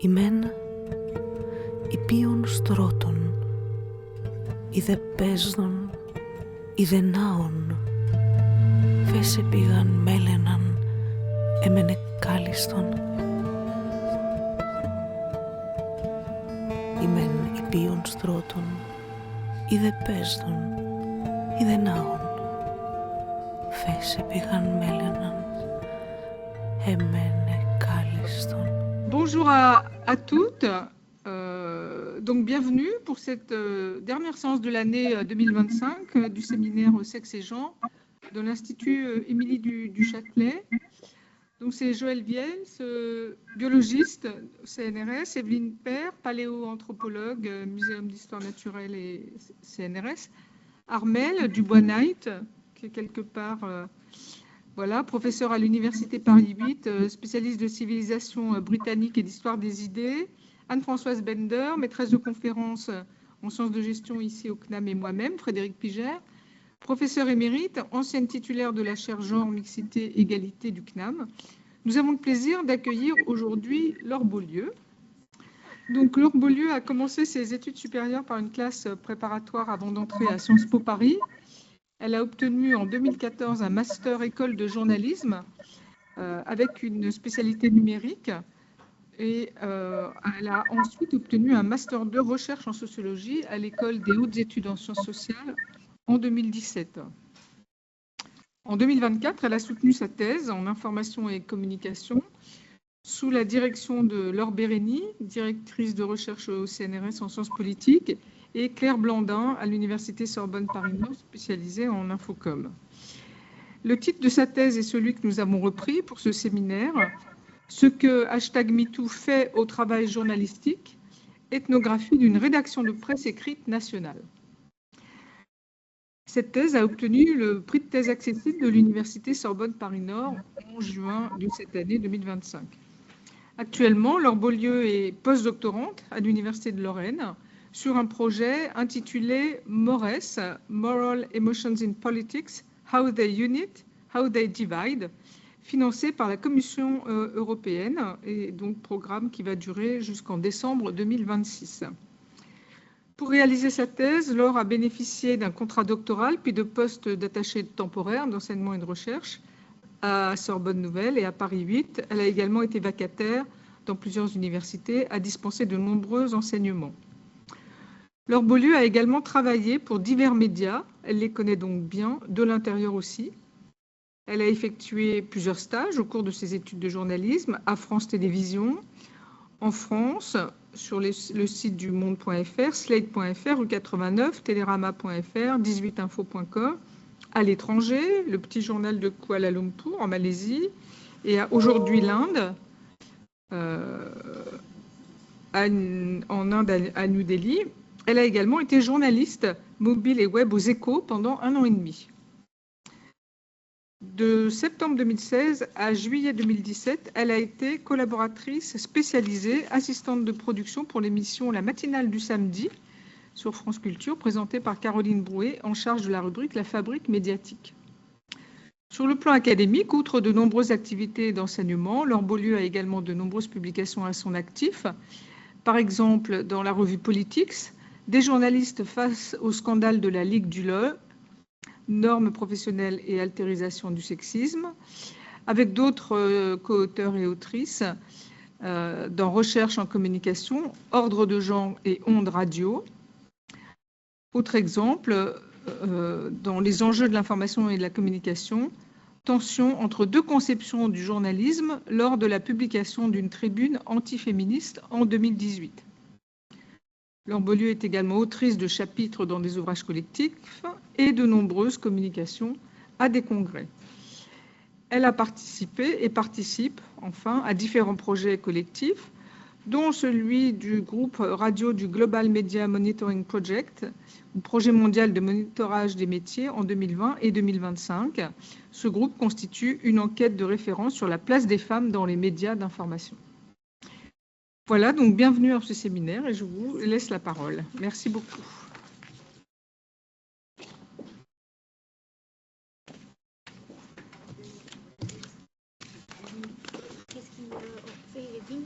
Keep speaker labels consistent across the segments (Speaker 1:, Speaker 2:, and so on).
Speaker 1: Ημέν υπείων στρώτων, είδε πέσδων, είδε νάων, φέσε πήγαν μέλαιναν, έμενε κάλιστον. Ημέν υπείων στρώτων, είδε πέσδων, είδε νάων, φέσε πήγαν μέλαιναν, έμενε κάλιστον.
Speaker 2: Bonjour à toutes, donc bienvenue pour cette dernière séance de l'année 2025 du séminaire Sexe et Genre de l'Institut Émilie du Châtelet. Donc c'est Joël Viels, biologiste au CNRS, Evelyne Père, paléoanthropologue, Muséum d'histoire naturelle et CNRS, Armelle Dubois-Knight, qui est quelque part... Voilà, professeur à l'Université Paris 8, spécialiste de civilisation britannique et d'histoire des idées. Anne-Françoise Bender, maîtresse de conférence en sciences de gestion ici au CNAM et moi-même, Frédéric Pigère, professeur émérite, ancienne titulaire de la chaire Genre, Mixité, Égalité du CNAM. Nous avons le plaisir d'accueillir aujourd'hui Laure Beaulieu. Donc Laure Beaulieu a commencé ses études supérieures par une classe préparatoire avant d'entrer à Sciences Po Paris. Elle a obtenu en 2014 un master école de journalisme avec une spécialité numérique et elle a ensuite obtenu un master de recherche en sociologie à l'école des hautes études en sciences sociales en 2017. En 2024, elle a soutenu sa thèse en information et communication sous la direction de Laure Bérény, directrice de recherche au CNRS en sciences politiques, et Claire Blandin à l'Université Sorbonne Paris-Nord, spécialisée en infocom. Le titre de sa thèse est celui que nous avons repris pour ce séminaire, ce que #MeToo fait au travail journalistique, ethnographie d'une rédaction de presse écrite nationale. Cette thèse a obtenu le prix de thèse accessible de l'Université Sorbonne Paris-Nord en juin de cette année 2025. Actuellement, Laure Beaulieu est postdoctorante à l'Université de Lorraine sur un projet intitulé MORES, Moral Emotions in Politics, How They Unite, How They Divide, financé par la Commission européenne et donc programme qui va durer jusqu'en décembre 2026. Pour réaliser sa thèse, Laure a bénéficié d'un contrat doctoral puis de postes d'attaché temporaire d'enseignement et de recherche à Sorbonne Nouvelle et à Paris 8. Elle a également été vacataire dans plusieurs universités, à dispenser de nombreux enseignements. Laure Beaulieu a également travaillé pour divers médias, elle les connaît donc bien, de l'intérieur aussi. Elle a effectué plusieurs stages au cours de ses études de journalisme à France Télévisions, en France, sur le site du monde.fr, slate.fr, rue 89, télérama.fr, 18info.com, à l'étranger, le petit journal de Kuala Lumpur en Malaisie, et aujourd'hui l'Inde, en Inde à New Delhi. Elle a également été journaliste mobile et web aux Échos pendant 1 an et demi. De septembre 2016 à juillet 2017, elle a été collaboratrice spécialisée, assistante de production pour l'émission La matinale du samedi sur France Culture, présentée par Caroline Brouet, en charge de la rubrique La Fabrique médiatique. Sur le plan académique, outre de nombreuses activités d'enseignement, Laure Beaulieu a également de nombreuses publications à son actif. Par exemple, dans la revue Politics, des journalistes face au scandale de la Ligue du LE, normes professionnelles et altérisation du sexisme, avec d'autres co-auteurs et autrices dans Recherche en communication, Ordre de genre et ondes radio. Autre exemple, dans Les enjeux de l'information et de la communication, tension entre deux conceptions du journalisme lors de la publication d'une tribune antiféministe en 2018. Laure Beaulieu est également autrice de chapitres dans des ouvrages collectifs et de nombreuses communications à des congrès. Elle a participé et participe enfin à différents projets collectifs, dont celui du groupe radio du Global Media Monitoring Project, un projet mondial de monitorage des métiers en 2020 et 2025. Ce groupe constitue une enquête de référence sur la place des femmes dans les médias d'information. Voilà, donc bienvenue à ce séminaire et je vous laisse la parole. Merci beaucoup.
Speaker 3: fait ding.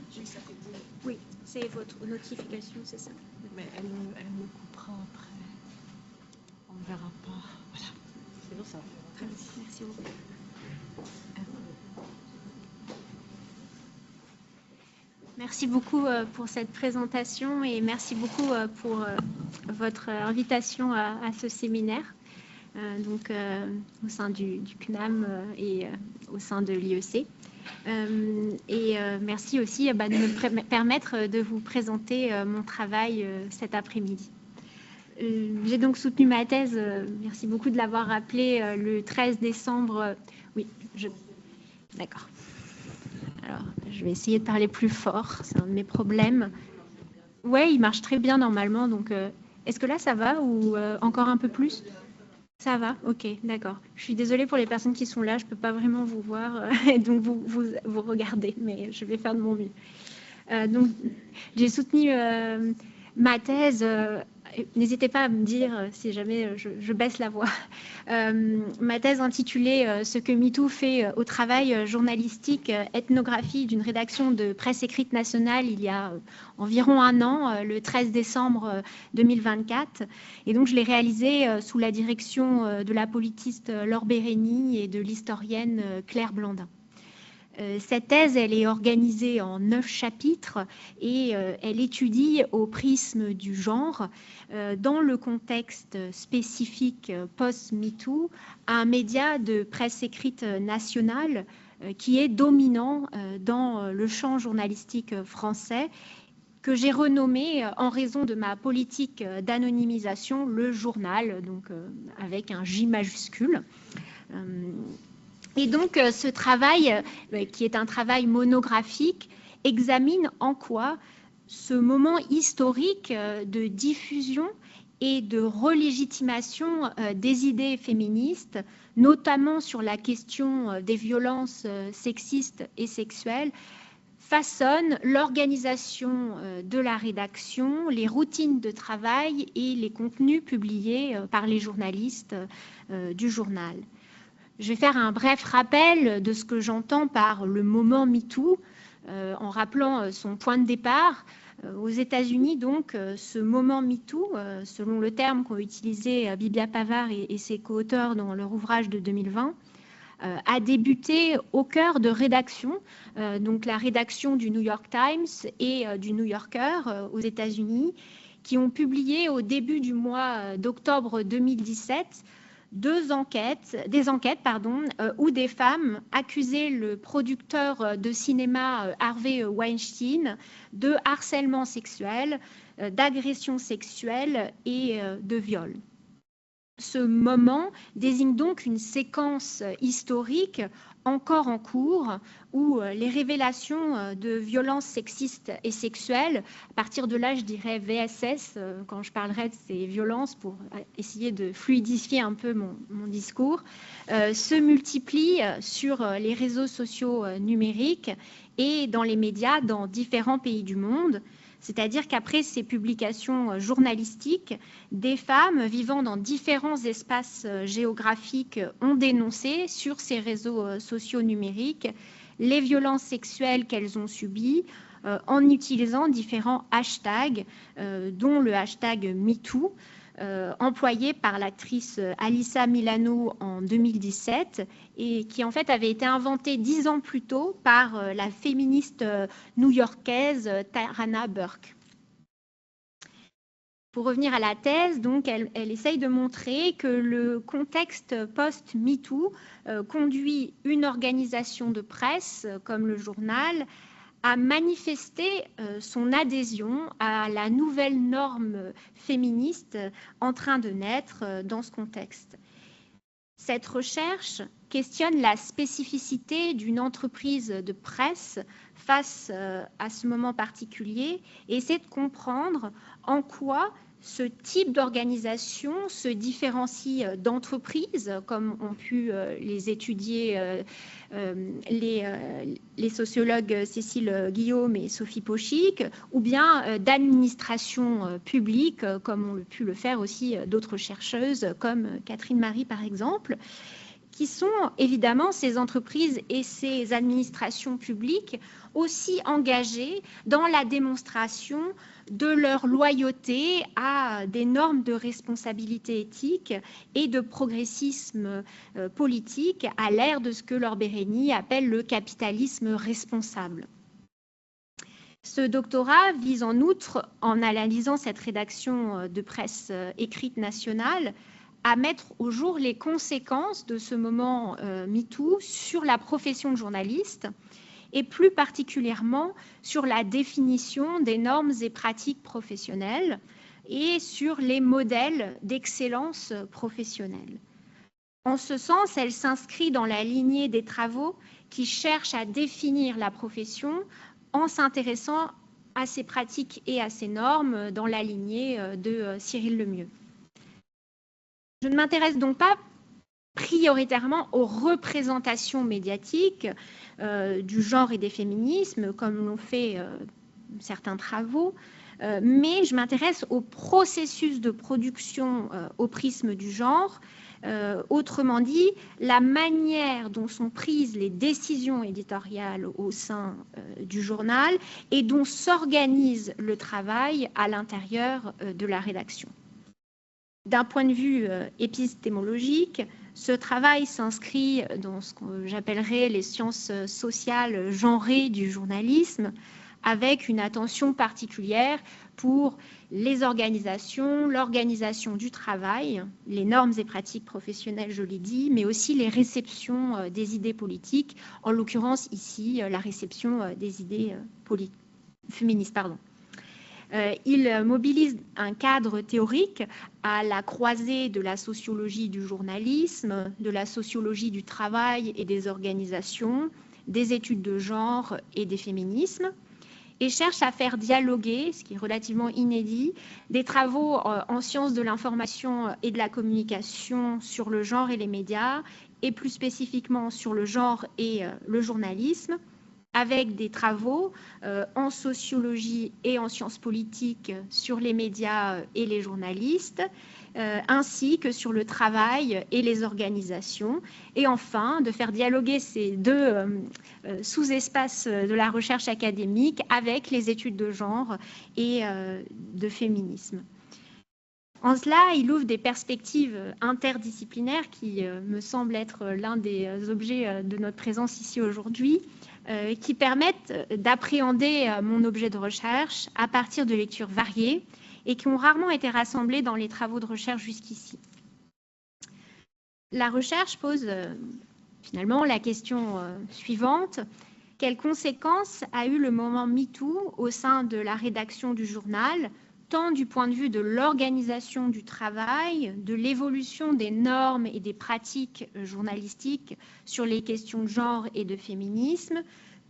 Speaker 3: Oui, c'est votre notification, c'est ça.
Speaker 1: Mais elle me coupera après. On ne verra pas. Voilà. C'est bon, ça.
Speaker 3: Merci beaucoup. Merci beaucoup pour cette présentation et merci beaucoup pour votre invitation à ce séminaire. Au sein du CNAM et au sein de l'IEC. Merci aussi de me permettre de vous présenter mon travail cet après-midi. J'ai donc soutenu ma thèse, merci beaucoup de l'avoir rappelé, le 13 décembre. D'accord. Alors, je vais essayer de parler plus fort, c'est un de mes problèmes. Ouais, il marche très bien normalement, donc est-ce que là ça va ou encore un peu plus ? Ça va, ok, d'accord. Je suis désolée pour les personnes qui sont là, je ne peux pas vraiment vous voir, et donc vous regardez, mais je vais faire de mon mieux. Donc, j'ai soutenu ma thèse. N'hésitez pas à me dire si jamais je baisse la voix. Ma thèse intitulée « Ce que MeToo fait au travail journalistique, ethnographie d'une rédaction de presse écrite nationale » il y a environ un an, le 13 décembre 2024. Et donc, je l'ai réalisée sous la direction de la politiste Laure Bérény et de l'historienne Claire Blandin. Cette thèse, elle est organisée en 9 chapitres et elle étudie au prisme du genre, dans le contexte spécifique post-MeToo, un média de presse écrite nationale qui est dominant dans le champ journalistique français, que j'ai renommé, en raison de ma politique d'anonymisation, le journal, donc avec un J majuscule. Et donc, ce travail, qui est un travail monographique, examine en quoi ce moment historique de diffusion et de relégitimation des idées féministes, notamment sur la question des violences sexistes et sexuelles, façonne l'organisation de la rédaction, les routines de travail et les contenus publiés par les journalistes du journal. Je vais faire un bref rappel de ce que j'entends par le moment MeToo, en rappelant son point de départ. Aux États-Unis, donc, ce moment MeToo, selon le terme qu'ont utilisé Bibia Pavard et ses co-auteurs dans leur ouvrage de 2020, a débuté au cœur de rédactions, donc la rédaction du New York Times et du New Yorker aux États-Unis, qui ont publié au début du mois d'octobre 2017 des enquêtes, où des femmes accusaient le producteur de cinéma Harvey Weinstein de harcèlement sexuel, d'agression sexuelle et de viol. Ce moment désigne donc une séquence historique encore en cours où les révélations de violences sexistes et sexuelles, à partir de là, je dirais VSS, quand je parlerai de ces violences pour essayer de fluidifier un peu mon discours, se multiplient sur les réseaux sociaux numériques et dans les médias dans différents pays du monde. C'est-à-dire qu'après ces publications journalistiques, des femmes vivant dans différents espaces géographiques ont dénoncé sur ces réseaux sociaux numériques les violences sexuelles qu'elles ont subies en utilisant différents hashtags, dont le hashtag MeToo, employé par l'actrice Alyssa Milano en 2017 et qui en fait avait été inventé 10 ans plus tôt par la féministe new-yorkaise Tarana Burke. Pour revenir à la thèse, donc, elle essaye de montrer que le contexte post-MeToo conduit une organisation de presse comme le journal à manifester son adhésion à la nouvelle norme féministe en train de naître dans ce contexte. Cette recherche questionne la spécificité d'une entreprise de presse face à ce moment particulier et essaie de comprendre en quoi ce type d'organisation se différencie d'entreprises, comme ont pu les étudier les sociologues Cécile Guillaume et Sophie Pochic, ou bien d'administration publique, comme ont pu le faire aussi d'autres chercheuses, comme Catherine Marie par exemple, qui sont évidemment ces entreprises et ces administrations publiques aussi engagées dans la démonstration de leur loyauté à des normes de responsabilité éthique et de progressisme politique à l'ère de ce que Laure Bérény appelle le capitalisme responsable. Ce doctorat vise en outre, en analysant cette rédaction de presse écrite nationale, à mettre au jour les conséquences de ce moment MeToo sur la profession de journaliste et plus particulièrement sur la définition des normes et pratiques professionnelles et sur les modèles d'excellence professionnelle. En ce sens, elle s'inscrit dans la lignée des travaux qui cherchent à définir la profession en s'intéressant à ces pratiques et à ces normes dans la lignée de Cyril Lemieux. Je ne m'intéresse donc pas prioritairement aux représentations médiatiques du genre et des féminismes, comme l'ont fait certains travaux, mais je m'intéresse au processus de production au prisme du genre, autrement dit, la manière dont sont prises les décisions éditoriales au sein du journal et dont s'organise le travail à l'intérieur de la rédaction. D'un point de vue épistémologique, ce travail s'inscrit dans ce que j'appellerais les sciences sociales genrées du journalisme, avec une attention particulière pour les organisations, l'organisation du travail, les normes et pratiques professionnelles, je l'ai dit, mais aussi les réceptions des idées politiques, en l'occurrence ici, la réception des idées féministes. Il mobilise un cadre théorique à la croisée de la sociologie du journalisme, de la sociologie du travail et des organisations, des études de genre et des féminismes, et cherche à faire dialoguer, ce qui est relativement inédit, des travaux en sciences de l'information et de la communication sur le genre et les médias, et plus spécifiquement sur le genre et le journalisme, avec des travaux en sociologie et en sciences politiques sur les médias et les journalistes, ainsi que sur le travail et les organisations, et enfin de faire dialoguer ces deux sous-espaces de la recherche académique avec les études de genre et de féminisme. En cela, il ouvre des perspectives interdisciplinaires qui me semblent être l'un des objets de notre présence ici aujourd'hui, qui permettent d'appréhender mon objet de recherche à partir de lectures variées et qui ont rarement été rassemblées dans les travaux de recherche jusqu'ici. La recherche pose finalement la question suivante. Quelles conséquences a eu le moment MeToo au sein de la rédaction du journal, tant du point de vue de l'organisation du travail, de l'évolution des normes et des pratiques journalistiques sur les questions de genre et de féminisme,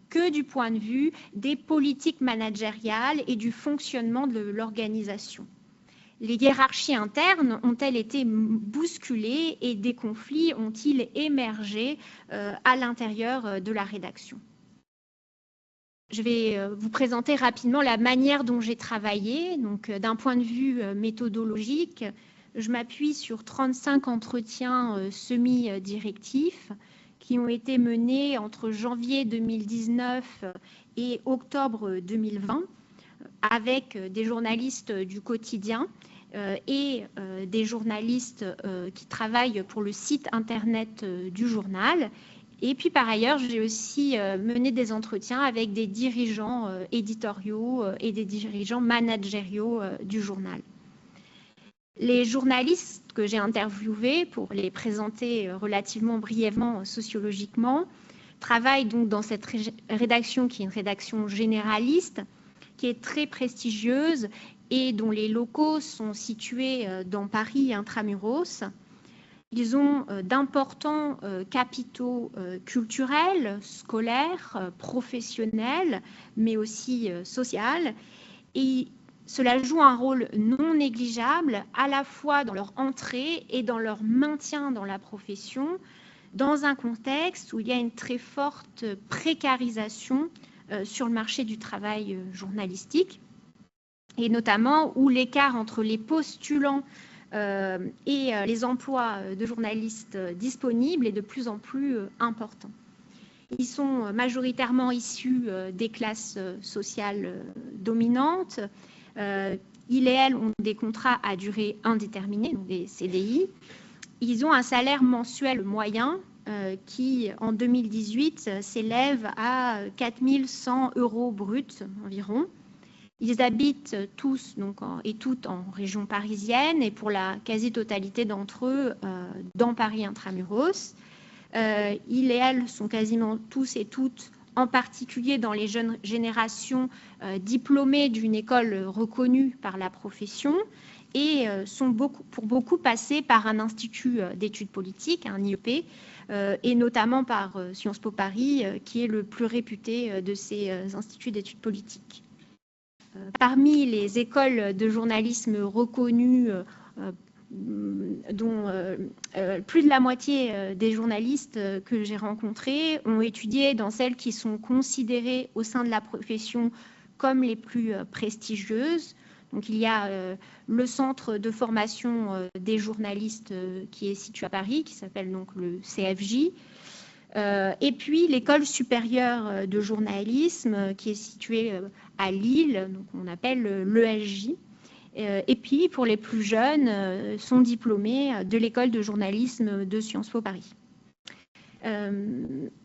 Speaker 3: que du point de vue des politiques managériales et du fonctionnement de l'organisation. Les hiérarchies internes ont-elles été bousculées et des conflits ont-ils émergé à l'intérieur de la rédaction ? Je vais vous présenter rapidement la manière dont j'ai travaillé. Donc, d'un point de vue méthodologique, je m'appuie sur 35 entretiens semi-directifs qui ont été menés entre janvier 2019 et octobre 2020 avec des journalistes du quotidien et des journalistes qui travaillent pour le site internet du journal. Et puis, par ailleurs, j'ai aussi mené des entretiens avec des dirigeants éditoriaux et des dirigeants managériaux du journal. Les journalistes que j'ai interviewés, pour les présenter relativement brièvement sociologiquement, travaillent donc dans cette rédaction qui est une rédaction généraliste, qui est très prestigieuse et dont les locaux sont situés dans Paris intramuros. Ils ont d'importants capitaux culturels, scolaires, professionnels, mais aussi sociaux. Et cela joue un rôle non négligeable à la fois dans leur entrée et dans leur maintien dans la profession, dans un contexte où il y a une très forte précarisation sur le marché du travail journalistique, et notamment où l'écart entre les postulants et les emplois de journalistes disponibles est de plus en plus important. Ils sont majoritairement issus des classes sociales dominantes. Ils et elles ont des contrats à durée indéterminée, donc des CDI. Ils ont un salaire mensuel moyen qui, en 2018, s'élève à 4 100 € bruts environ. Ils habitent tous et toutes en région parisienne et pour la quasi-totalité d'entre eux dans Paris intramuros. Ils et elles sont quasiment tous et toutes, en particulier dans les jeunes générations, diplômés d'une école reconnue par la profession et sont pour beaucoup passés par un institut d'études politiques, un IEP, et notamment par Sciences Po Paris, qui est le plus réputé de ces instituts d'études politiques. Parmi les écoles de journalisme reconnues, dont plus de la moitié des journalistes que j'ai rencontrés ont étudié dans celles qui sont considérées au sein de la profession comme les plus prestigieuses. Donc il y a le centre de formation des journalistes qui est situé à Paris, qui s'appelle donc le CFJ. Et puis l'école supérieure de journalisme qui est située à Lille, donc on appelle l'ESJ. Et puis pour les plus jeunes, sont diplômés de l'école de journalisme de Sciences Po Paris.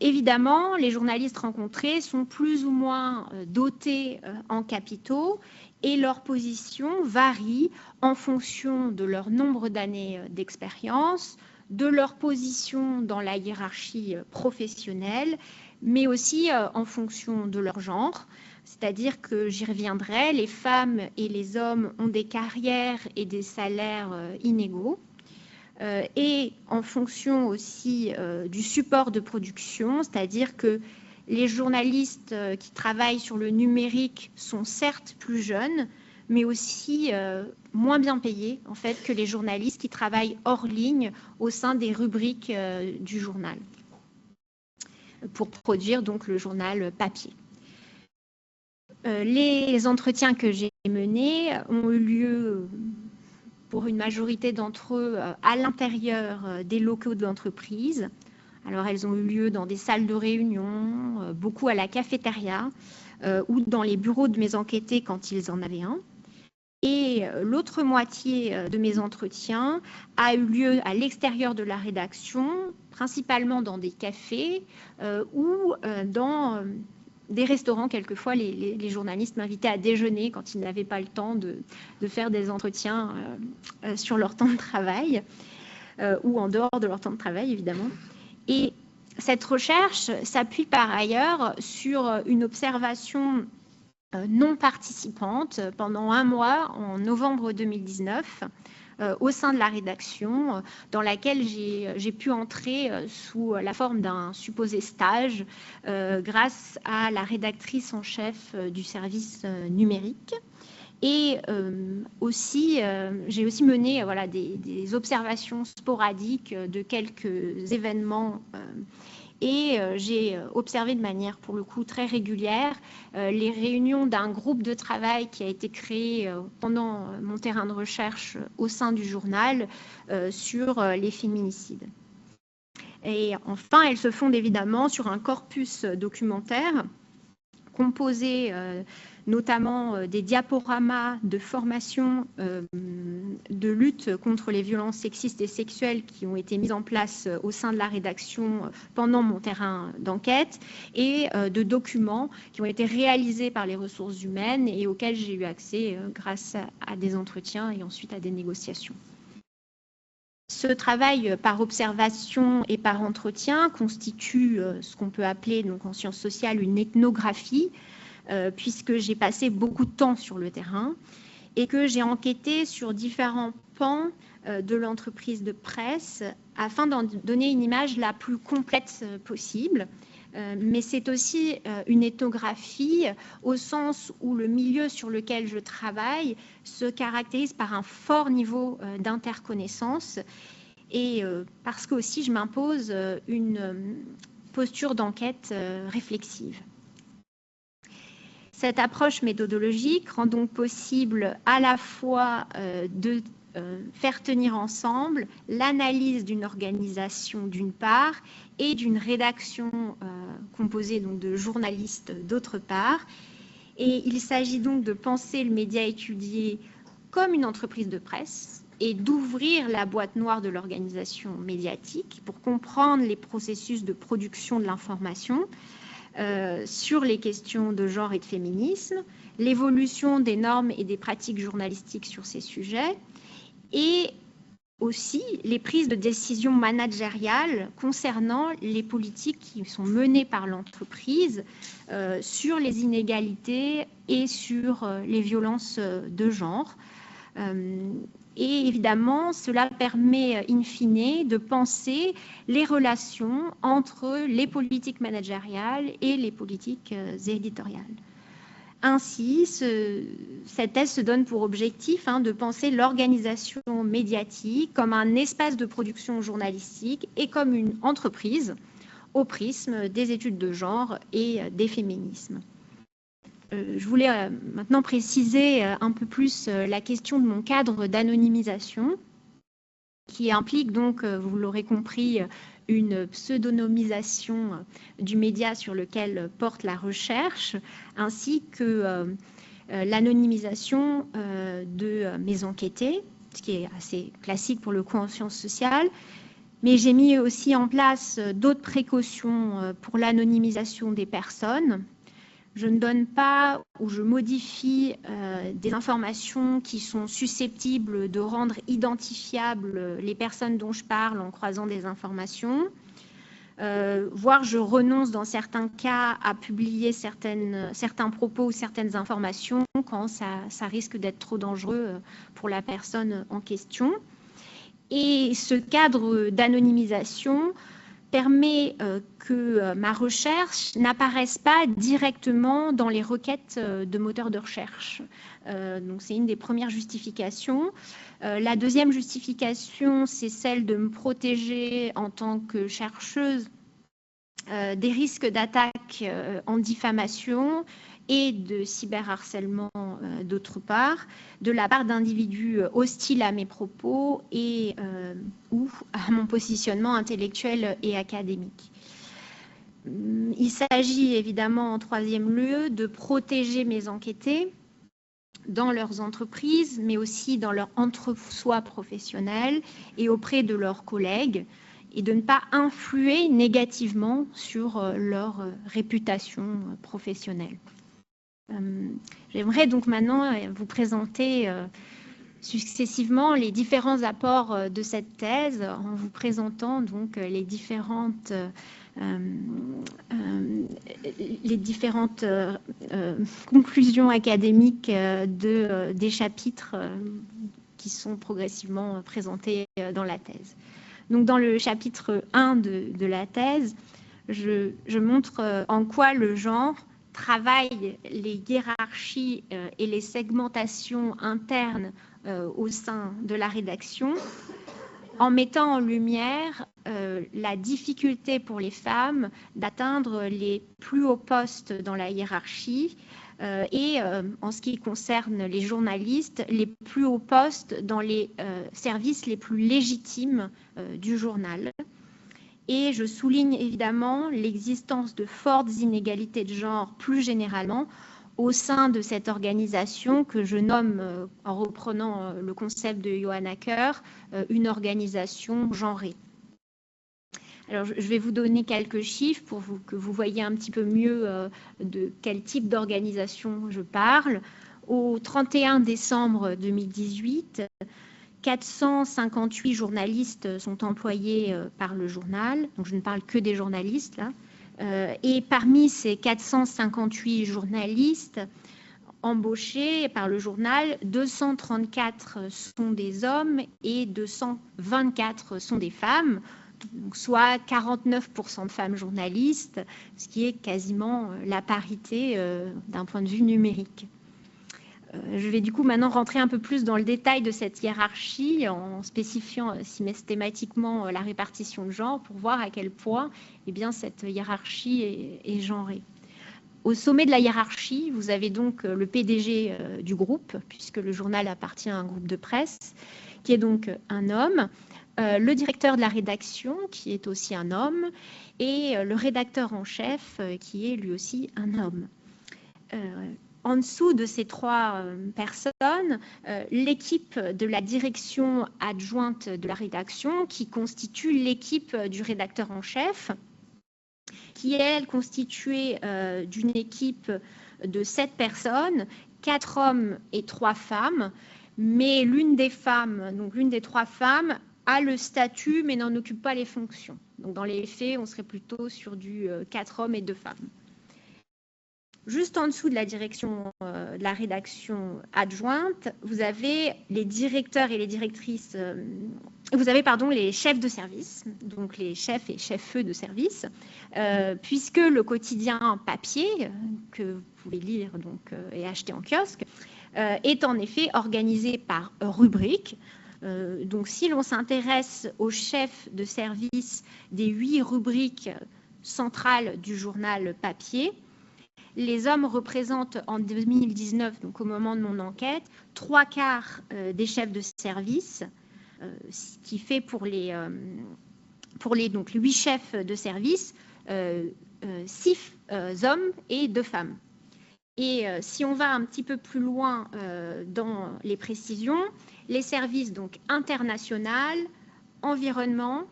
Speaker 3: Évidemment, les journalistes rencontrés sont plus ou moins dotés en capitaux et leur position varie en fonction de leur nombre d'années d'expérience, de leur position dans la hiérarchie professionnelle, mais aussi en fonction de leur genre. C'est-à-dire que, j'y reviendrai, les femmes et les hommes ont des carrières et des salaires inégaux. Et en fonction aussi du support de production, c'est-à-dire que les journalistes qui travaillent sur le numérique sont certes plus jeunes, mais aussi moins bien payés en fait, que les journalistes qui travaillent hors ligne au sein des rubriques du journal, pour produire donc le journal papier. Les entretiens que j'ai menés ont eu lieu pour une majorité d'entre eux à l'intérieur des locaux de l'entreprise. Alors elles ont eu lieu dans des salles de réunion, beaucoup à la cafétéria ou dans les bureaux de mes enquêtés quand ils en avaient un. Et l'autre moitié de mes entretiens a eu lieu à l'extérieur de la rédaction, principalement dans des cafés ou dans des restaurants. Quelquefois, les journalistes m'invitaient à déjeuner quand ils n'avaient pas le temps de faire des entretiens sur leur temps de travail ou en dehors de leur temps de travail, évidemment. Et cette recherche s'appuie par ailleurs sur une observation non participante pendant un mois en novembre 2019 au sein de la rédaction dans laquelle j'ai pu entrer sous la forme d'un supposé stage grâce à la rédactrice en chef du service numérique. Et j'ai aussi mené des observations sporadiques de quelques événements et j'ai observé de manière pour le coup très régulière les réunions d'un groupe de travail qui a été créé pendant mon terrain de recherche au sein du journal sur les féminicides. Et enfin, elles se fondent évidemment sur un corpus documentaire composé notamment des diaporamas de formation de lutte contre les violences sexistes et sexuelles qui ont été mises en place au sein de la rédaction pendant mon terrain d'enquête et de documents qui ont été réalisés par les ressources humaines et auxquels j'ai eu accès grâce à des entretiens et ensuite à des négociations. Ce travail par observation et par entretien constitue ce qu'on peut appeler donc, en sciences sociales une ethnographie, puisque j'ai passé beaucoup de temps sur le terrain et que j'ai enquêté sur différents pans de l'entreprise de presse afin d'en donner une image la plus complète possible. Mais c'est aussi une ethnographie au sens où le milieu sur lequel je travaille se caractérise par un fort niveau d'interconnaissance et parce que aussi je m'impose une posture d'enquête réflexive. Cette approche méthodologique rend donc possible à la fois de faire tenir ensemble l'analyse d'une organisation d'une part et d'une rédaction composée donc de journalistes d'autre part. Et il s'agit donc de penser le média étudié comme une entreprise de presse et d'ouvrir la boîte noire de l'organisation médiatique pour comprendre les processus de production de l'information sur les questions de genre et de féminisme, l'évolution des normes et des pratiques journalistiques sur ces sujets, et aussi les prises de décision managériales concernant les politiques qui sont menées par l'entreprise sur les inégalités et sur les violences de genre. Et évidemment, cela permet in fine de penser les relations entre les politiques managériales et les politiques éditoriales. Ainsi, cette thèse se donne pour objectif de penser l'organisation médiatique comme un espace de production journalistique et comme une entreprise au prisme des études de genre et des féminismes. Je voulais maintenant préciser un peu plus la question de mon cadre d'anonymisation, qui implique donc, vous l'aurez compris, une pseudonymisation du média sur lequel porte la recherche, ainsi que l'anonymisation de mes enquêtés, ce qui est assez classique pour le coup en sciences sociales. Mais j'ai mis aussi en place d'autres précautions pour l'anonymisation des personnes. Je ne donne pas ou je modifie des informations qui sont susceptibles de rendre identifiables les personnes dont je parle en croisant des informations, voire je renonce dans certains cas à publier certains propos ou certaines informations quand ça risque d'être trop dangereux pour la personne en question. Et ce cadre d'anonymisation permet que ma recherche n'apparaisse pas directement dans les requêtes de moteurs de recherche. Donc c'est une des premières justifications. La deuxième justification, c'est celle de me protéger en tant que chercheuse des risques d'attaque en diffamation et de cyberharcèlement d'autre part, de la part d'individus hostiles à mes propos et ou à mon positionnement intellectuel et académique. Il s'agit évidemment en troisième lieu de protéger mes enquêtés dans leurs entreprises, mais aussi dans leur entre-soi professionnel et auprès de leurs collègues, et de ne pas influer négativement sur leur réputation professionnelle. J'aimerais donc maintenant vous présenter successivement les différents apports de cette thèse en vous présentant donc les différentes conclusions académiques des chapitres qui sont progressivement présentés dans la thèse. Donc dans le chapitre 1 de la thèse, je montre en quoi le genre travaille les hiérarchies et les segmentations internes au sein de la rédaction, en mettant en lumière la difficulté pour les femmes d'atteindre les plus hauts postes dans la hiérarchie et, en ce qui concerne les journalistes, les plus hauts postes dans les services les plus légitimes du journal. Et je souligne évidemment l'existence de fortes inégalités de genre plus généralement au sein de cette organisation que je nomme, en reprenant le concept de Johanna Kerr, une organisation genrée. Alors, je vais vous donner quelques chiffres pour que vous voyez un petit peu mieux de quel type d'organisation je parle. Au 31 décembre 2018, 458 journalistes sont employés par le journal, donc je ne parle que des journalistes là, et parmi ces 458 journalistes embauchés par le journal, 234 sont des hommes et 224 sont des femmes, donc soit 49% de femmes journalistes, ce qui est quasiment la parité d'un point de vue numérique. Je vais du coup maintenant rentrer un peu plus dans le détail de cette hiérarchie en spécifiant systématiquement la répartition de genre pour voir à quel point cette hiérarchie est genrée. Au sommet de la hiérarchie, vous avez donc le PDG du groupe, puisque le journal appartient à un groupe de presse, qui est donc un homme, le directeur de la rédaction, qui est aussi un homme, et le rédacteur en chef, qui est lui aussi un homme. En dessous de ces trois personnes, l'équipe de la direction adjointe de la rédaction, qui constitue l'équipe du rédacteur en chef, qui est, elle, constituée d'une équipe de 7 personnes, 4 hommes et 3 femmes, mais l'une des 3 femmes, a le statut mais n'en occupe pas les fonctions. Donc dans les faits, on serait plutôt sur du 4 hommes et 2 femmes. Juste en dessous de la direction de la rédaction adjointe, vous avez les directeurs et les directrices, vous avez les chefs de service, donc les chefs et chefs de service, puisque le quotidien papier, que vous pouvez lire et acheter en kiosque, est en effet organisé par rubrique. Donc si l'on s'intéresse aux chefs de service des 8 rubriques centrales du journal papier, les hommes représentent en 2019, donc au moment de mon enquête, 3/4 des chefs de service, ce qui fait pour les 8 chefs de service, 6 hommes et 2 femmes. Et si on va un petit peu plus loin dans les précisions, les services donc international, environnement,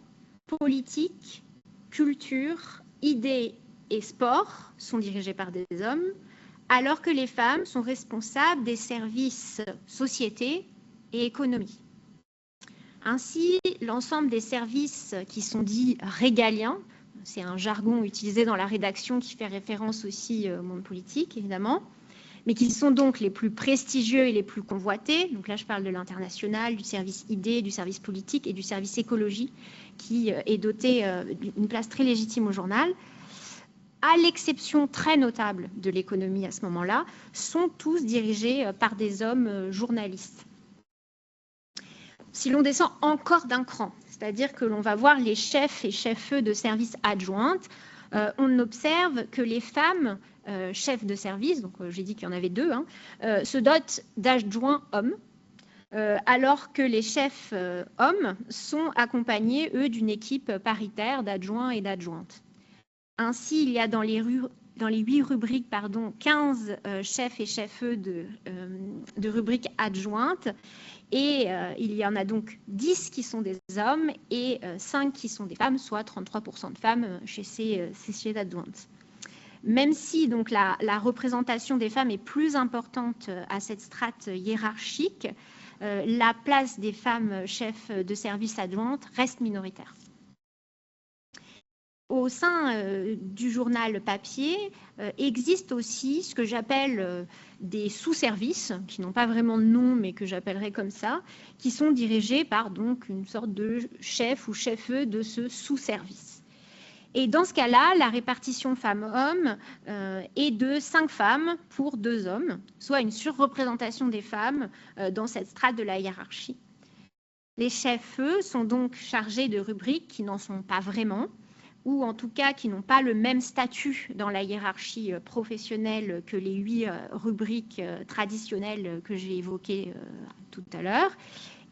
Speaker 3: politique, culture, idées et sport sont dirigés par des hommes, alors que les femmes sont responsables des services société et économie. Ainsi, l'ensemble des services qui sont dits régaliens, c'est un jargon utilisé dans la rédaction qui fait référence aussi au monde politique, évidemment, mais qui sont donc les plus prestigieux et les plus convoités. Donc là, je parle de l'international, du service idée, du service politique et du service écologie, qui est doté d'une place très légitime au journal. À l'exception très notable de l'économie à ce moment-là, sont tous dirigés par des hommes journalistes. Si l'on descend encore d'un cran, c'est-à-dire que l'on va voir les chefs et chefs de service adjointes, on observe que les femmes chefs de service, donc j'ai dit qu'il y en avait 2, se dotent d'adjoints hommes, alors que les chefs hommes sont accompagnés, eux, d'une équipe paritaire d'adjoints et d'adjointes. Ainsi, il y a dans les 8 rubriques 15 chefs et chefs de rubriques adjointes, et il y en a donc 10 qui sont des hommes et 5 qui sont des femmes, soit 33% de femmes chez ces chefs adjointes. Même si donc la représentation des femmes est plus importante à cette strate hiérarchique, la place des femmes chefs de service adjointes reste minoritaire. Au sein du journal papier existe aussi ce que j'appelle des sous-services, qui n'ont pas vraiment de nom, mais que j'appellerais comme ça, qui sont dirigés par donc une sorte de chef ou cheffe de ce sous-service. Et dans ce cas-là, la répartition femmes-hommes est de 5 femmes pour 2 hommes, soit une surreprésentation des femmes dans cette strate de la hiérarchie. Les chefs, eux, sont donc chargés de rubriques qui n'en sont pas vraiment, ou en tout cas qui n'ont pas le même statut dans la hiérarchie professionnelle que les 8 rubriques traditionnelles que j'ai évoquées tout à l'heure.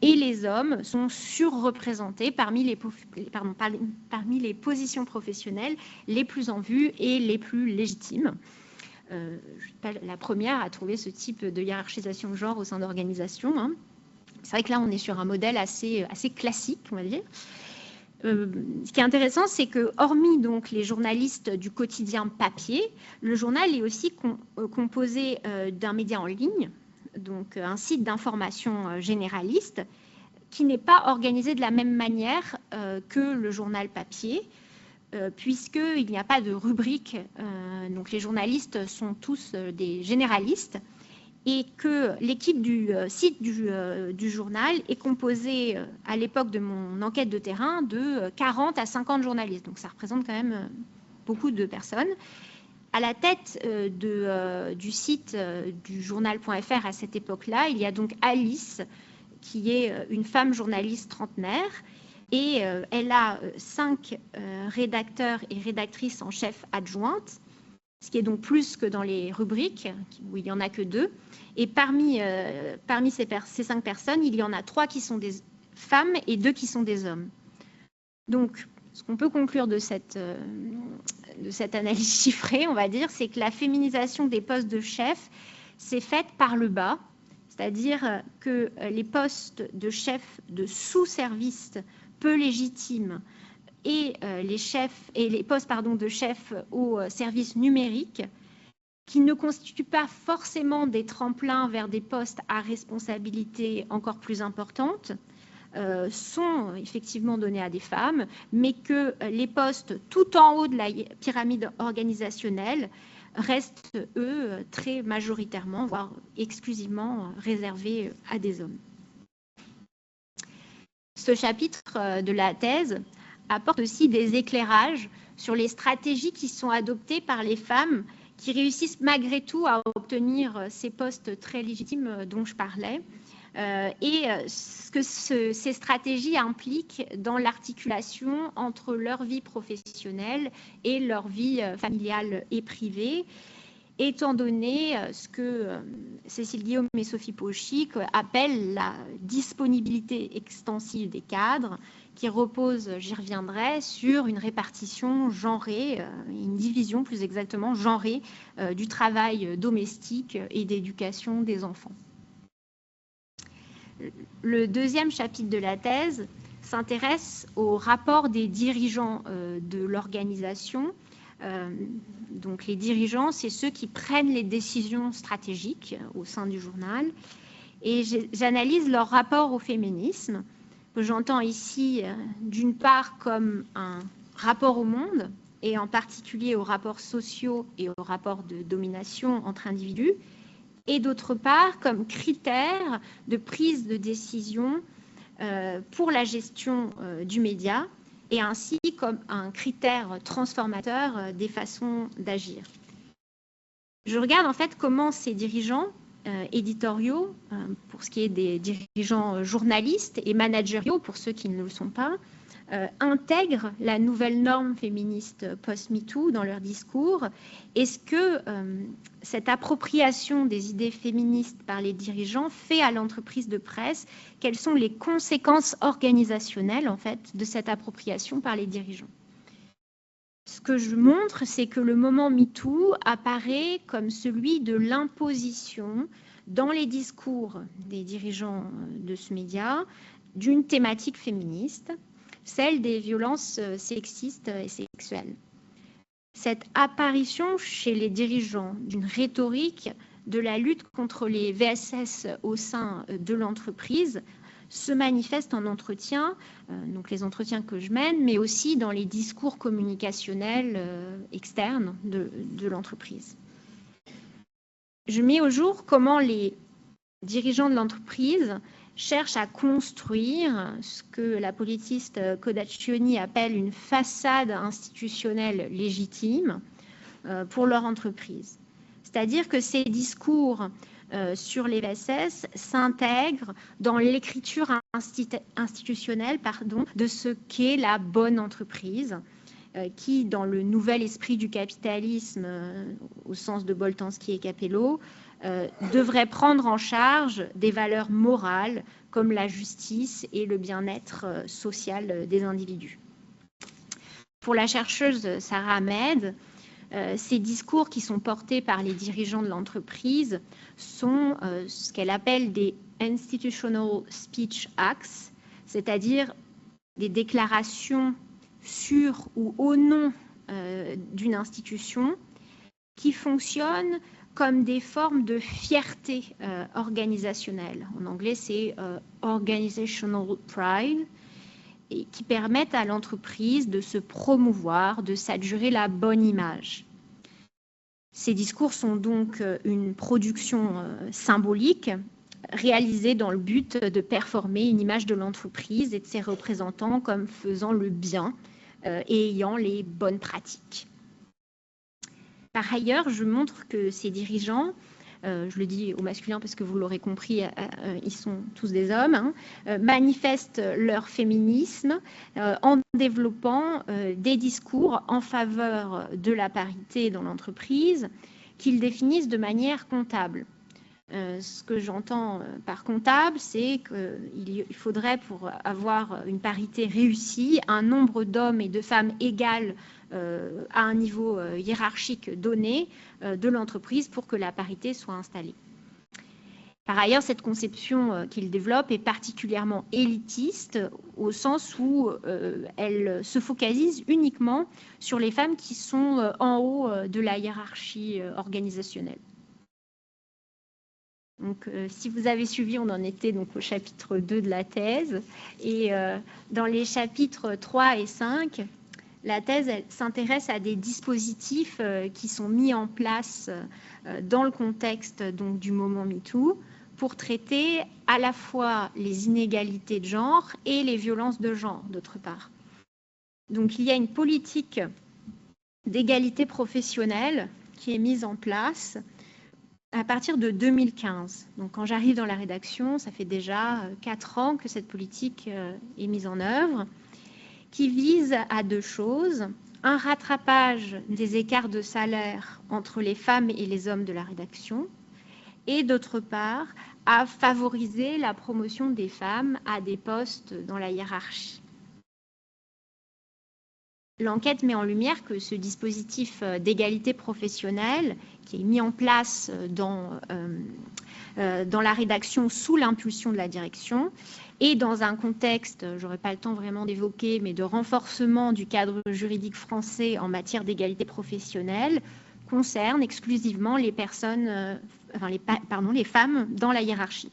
Speaker 3: Et les hommes sont surreprésentés parmi les positions professionnelles les plus en vue et les plus légitimes. Je ne suis pas la première à trouver ce type de hiérarchisation de genre au sein d'organisations. C'est vrai que là, on est sur un modèle assez classique, on va dire. Ce qui est intéressant, c'est que, hormis donc les journalistes du quotidien papier, le journal est aussi composé d'un média en ligne, donc un site d'information généraliste, qui n'est pas organisé de la même manière que le journal papier, puisqu'il n'y a pas de rubrique. Donc les journalistes sont tous des généralistes, et que l'équipe du site du journal est composée, à l'époque de mon enquête de terrain, de 40 à 50 journalistes. Donc ça représente quand même beaucoup de personnes. À la tête du site du journal.fr à cette époque-là, il y a donc Alice, qui est une femme journaliste trentenaire, et elle a 5 rédacteurs et rédactrices en chef adjointes. ce qui est donc plus que dans les rubriques, où il n'y en a que 2. Et parmi ces 5 personnes, il y en a 3 qui sont des femmes et 2 qui sont des hommes. Donc, ce qu'on peut conclure de cette analyse chiffrée, on va dire, c'est que la féminisation des postes de chef s'est faite par le bas, c'est-à-dire que les postes de chef de sous-service peu légitimes et les postes de chef au service numérique, qui ne constituent pas forcément des tremplins vers des postes à responsabilité encore plus importante, sont effectivement donnés à des femmes, mais que les postes tout en haut de la pyramide organisationnelle restent, eux, très majoritairement, voire exclusivement réservés à des hommes. Ce chapitre de la thèse apporte aussi des éclairages sur les stratégies qui sont adoptées par les femmes qui réussissent malgré tout à obtenir ces postes très légitimes dont je parlais, et ce que ces stratégies impliquent dans l'articulation entre leur vie professionnelle et leur vie familiale et privée, étant donné ce que Cécile Guillaume et Sophie Pauchic appellent la disponibilité extensive des cadres, qui repose, j'y reviendrai, sur une répartition genrée, une division plus exactement genrée du travail domestique et d'éducation des enfants. Le deuxième chapitre de la thèse s'intéresse au rapport des dirigeants de l'organisation. Donc les dirigeants, c'est ceux qui prennent les décisions stratégiques au sein du journal. Et j'analyse leur rapport au féminisme, que j'entends ici d'une part comme un rapport au monde, et en particulier aux rapports sociaux et aux rapports de domination entre individus, et d'autre part comme critère de prise de décision pour la gestion du média, et ainsi comme un critère transformateur des façons d'agir. Je regarde en fait comment ces dirigeants éditoriaux, pour ce qui est des dirigeants journalistes, et managériaux, pour ceux qui ne le sont pas, intègrent la nouvelle norme féministe post-MeToo dans leur discours. Est-ce que cette appropriation des idées féministes par les dirigeants fait à l'entreprise de presse? Quelles sont les conséquences organisationnelles en fait, de cette appropriation par les dirigeants? Ce que je montre, c'est que le moment MeToo apparaît comme celui de l'imposition dans les discours des dirigeants de ce média d'une thématique féministe, celle des violences sexistes et sexuelles. Cette apparition chez les dirigeants d'une rhétorique de la lutte contre les VSS au sein de l'entreprise se manifeste en entretien, donc les entretiens que je mène, mais aussi dans les discours communicationnels externes de l'entreprise. Je mets au jour comment les dirigeants de l'entreprise cherchent à construire ce que la politiste Codaccioni appelle une façade institutionnelle légitime pour leur entreprise. C'est-à-dire que ces discours sur les VSS s'intègrent dans l'écriture institutionnelle de ce qu'est la bonne entreprise, qui, dans le nouvel esprit du capitalisme, au sens de Boltanski et Capello, devrait prendre en charge des valeurs morales comme la justice et le bien-être social des individus. Pour la chercheuse Sarah Ahmed, ces discours qui sont portés par les dirigeants de l'entreprise sont ce qu'elle appelle des Institutional Speech Acts, c'est-à-dire des déclarations sur ou au nom d'une institution qui fonctionnent comme des formes de fierté organisationnelle. En anglais, c'est organizational pride, et qui permettent à l'entreprise de se promouvoir, de s'adjurer la bonne image. Ces discours sont donc une production symbolique réalisée dans le but de performer une image de l'entreprise et de ses représentants comme faisant le bien et ayant les bonnes pratiques. Par ailleurs, je montre que ces dirigeants je le dis au masculin parce que vous l'aurez compris, ils sont tous des hommes, hein, manifestent leur féminisme en développant des discours en faveur de la parité dans l'entreprise qu'ils définissent de manière comptable. Ce que j'entends par comptable, c'est qu'il faudrait, pour avoir une parité réussie, un nombre d'hommes et de femmes égal à un niveau hiérarchique donné de l'entreprise pour que la parité soit installée. Par ailleurs, cette conception qu'il développe est particulièrement élitiste au sens où elle se focalise uniquement sur les femmes qui sont en haut de la hiérarchie organisationnelle. Donc, si vous avez suivi, on en était donc au chapitre 2 de la thèse. Et dans les chapitres 3 et 5, la thèse s'intéresse à des dispositifs qui sont mis en place dans le contexte donc, du moment MeToo pour traiter à la fois les inégalités de genre et les violences de genre, d'autre part. Donc, il y a une politique d'égalité professionnelle qui est mise en place à partir de 2015. Donc, quand j'arrive dans la rédaction, ça fait déjà 4 ans que cette politique est mise en œuvre, qui vise à 2 choses. Un rattrapage des écarts de salaire entre les femmes et les hommes de la rédaction, et d'autre part, à favoriser la promotion des femmes à des postes dans la hiérarchie. L'enquête met en lumière que ce dispositif d'égalité professionnelle, qui est mis en place dans la rédaction sous l'impulsion de la direction, et dans un contexte, je n'aurai pas le temps vraiment d'évoquer, mais de renforcement du cadre juridique français en matière d'égalité professionnelle, concerne exclusivement les personnes, les femmes dans la hiérarchie.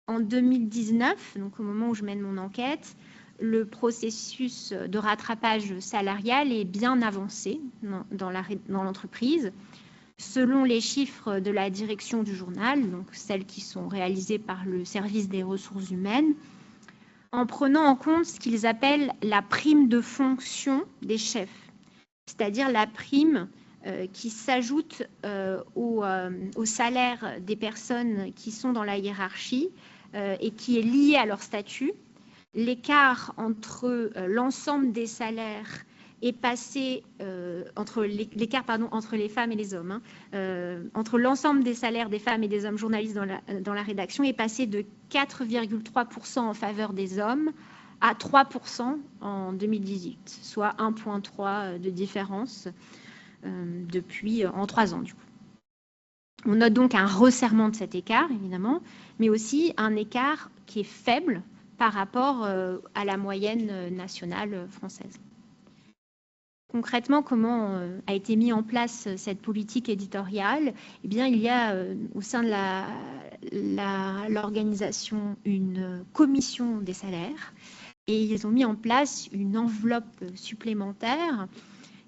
Speaker 3: En 2019, donc au moment où je mène mon enquête, le processus de rattrapage salarial est bien avancé dans l'entreprise. Selon les chiffres de la direction du journal, donc celles qui sont réalisées par le service des ressources humaines, en prenant en compte ce qu'ils appellent la prime de fonction des chefs, c'est-à-dire la prime qui s'ajoute au salaire des personnes qui sont dans la hiérarchie et qui est liée à leur statut. L'écart entre l'ensemble des salaires est passé entre les femmes et les hommes, entre l'ensemble des salaires des femmes et des hommes journalistes dans la rédaction est passé de 4,3% en faveur des hommes à 3% en 2018, soit 1,3 de différence en 3 ans du coup. On note donc un resserrement de cet écart, évidemment, mais aussi un écart qui est faible par rapport à la moyenne nationale française. Concrètement, comment a été mis en place cette politique éditoriale? Eh bien, il y a au sein de l'organisation une commission des salaires et ils ont mis en place une enveloppe supplémentaire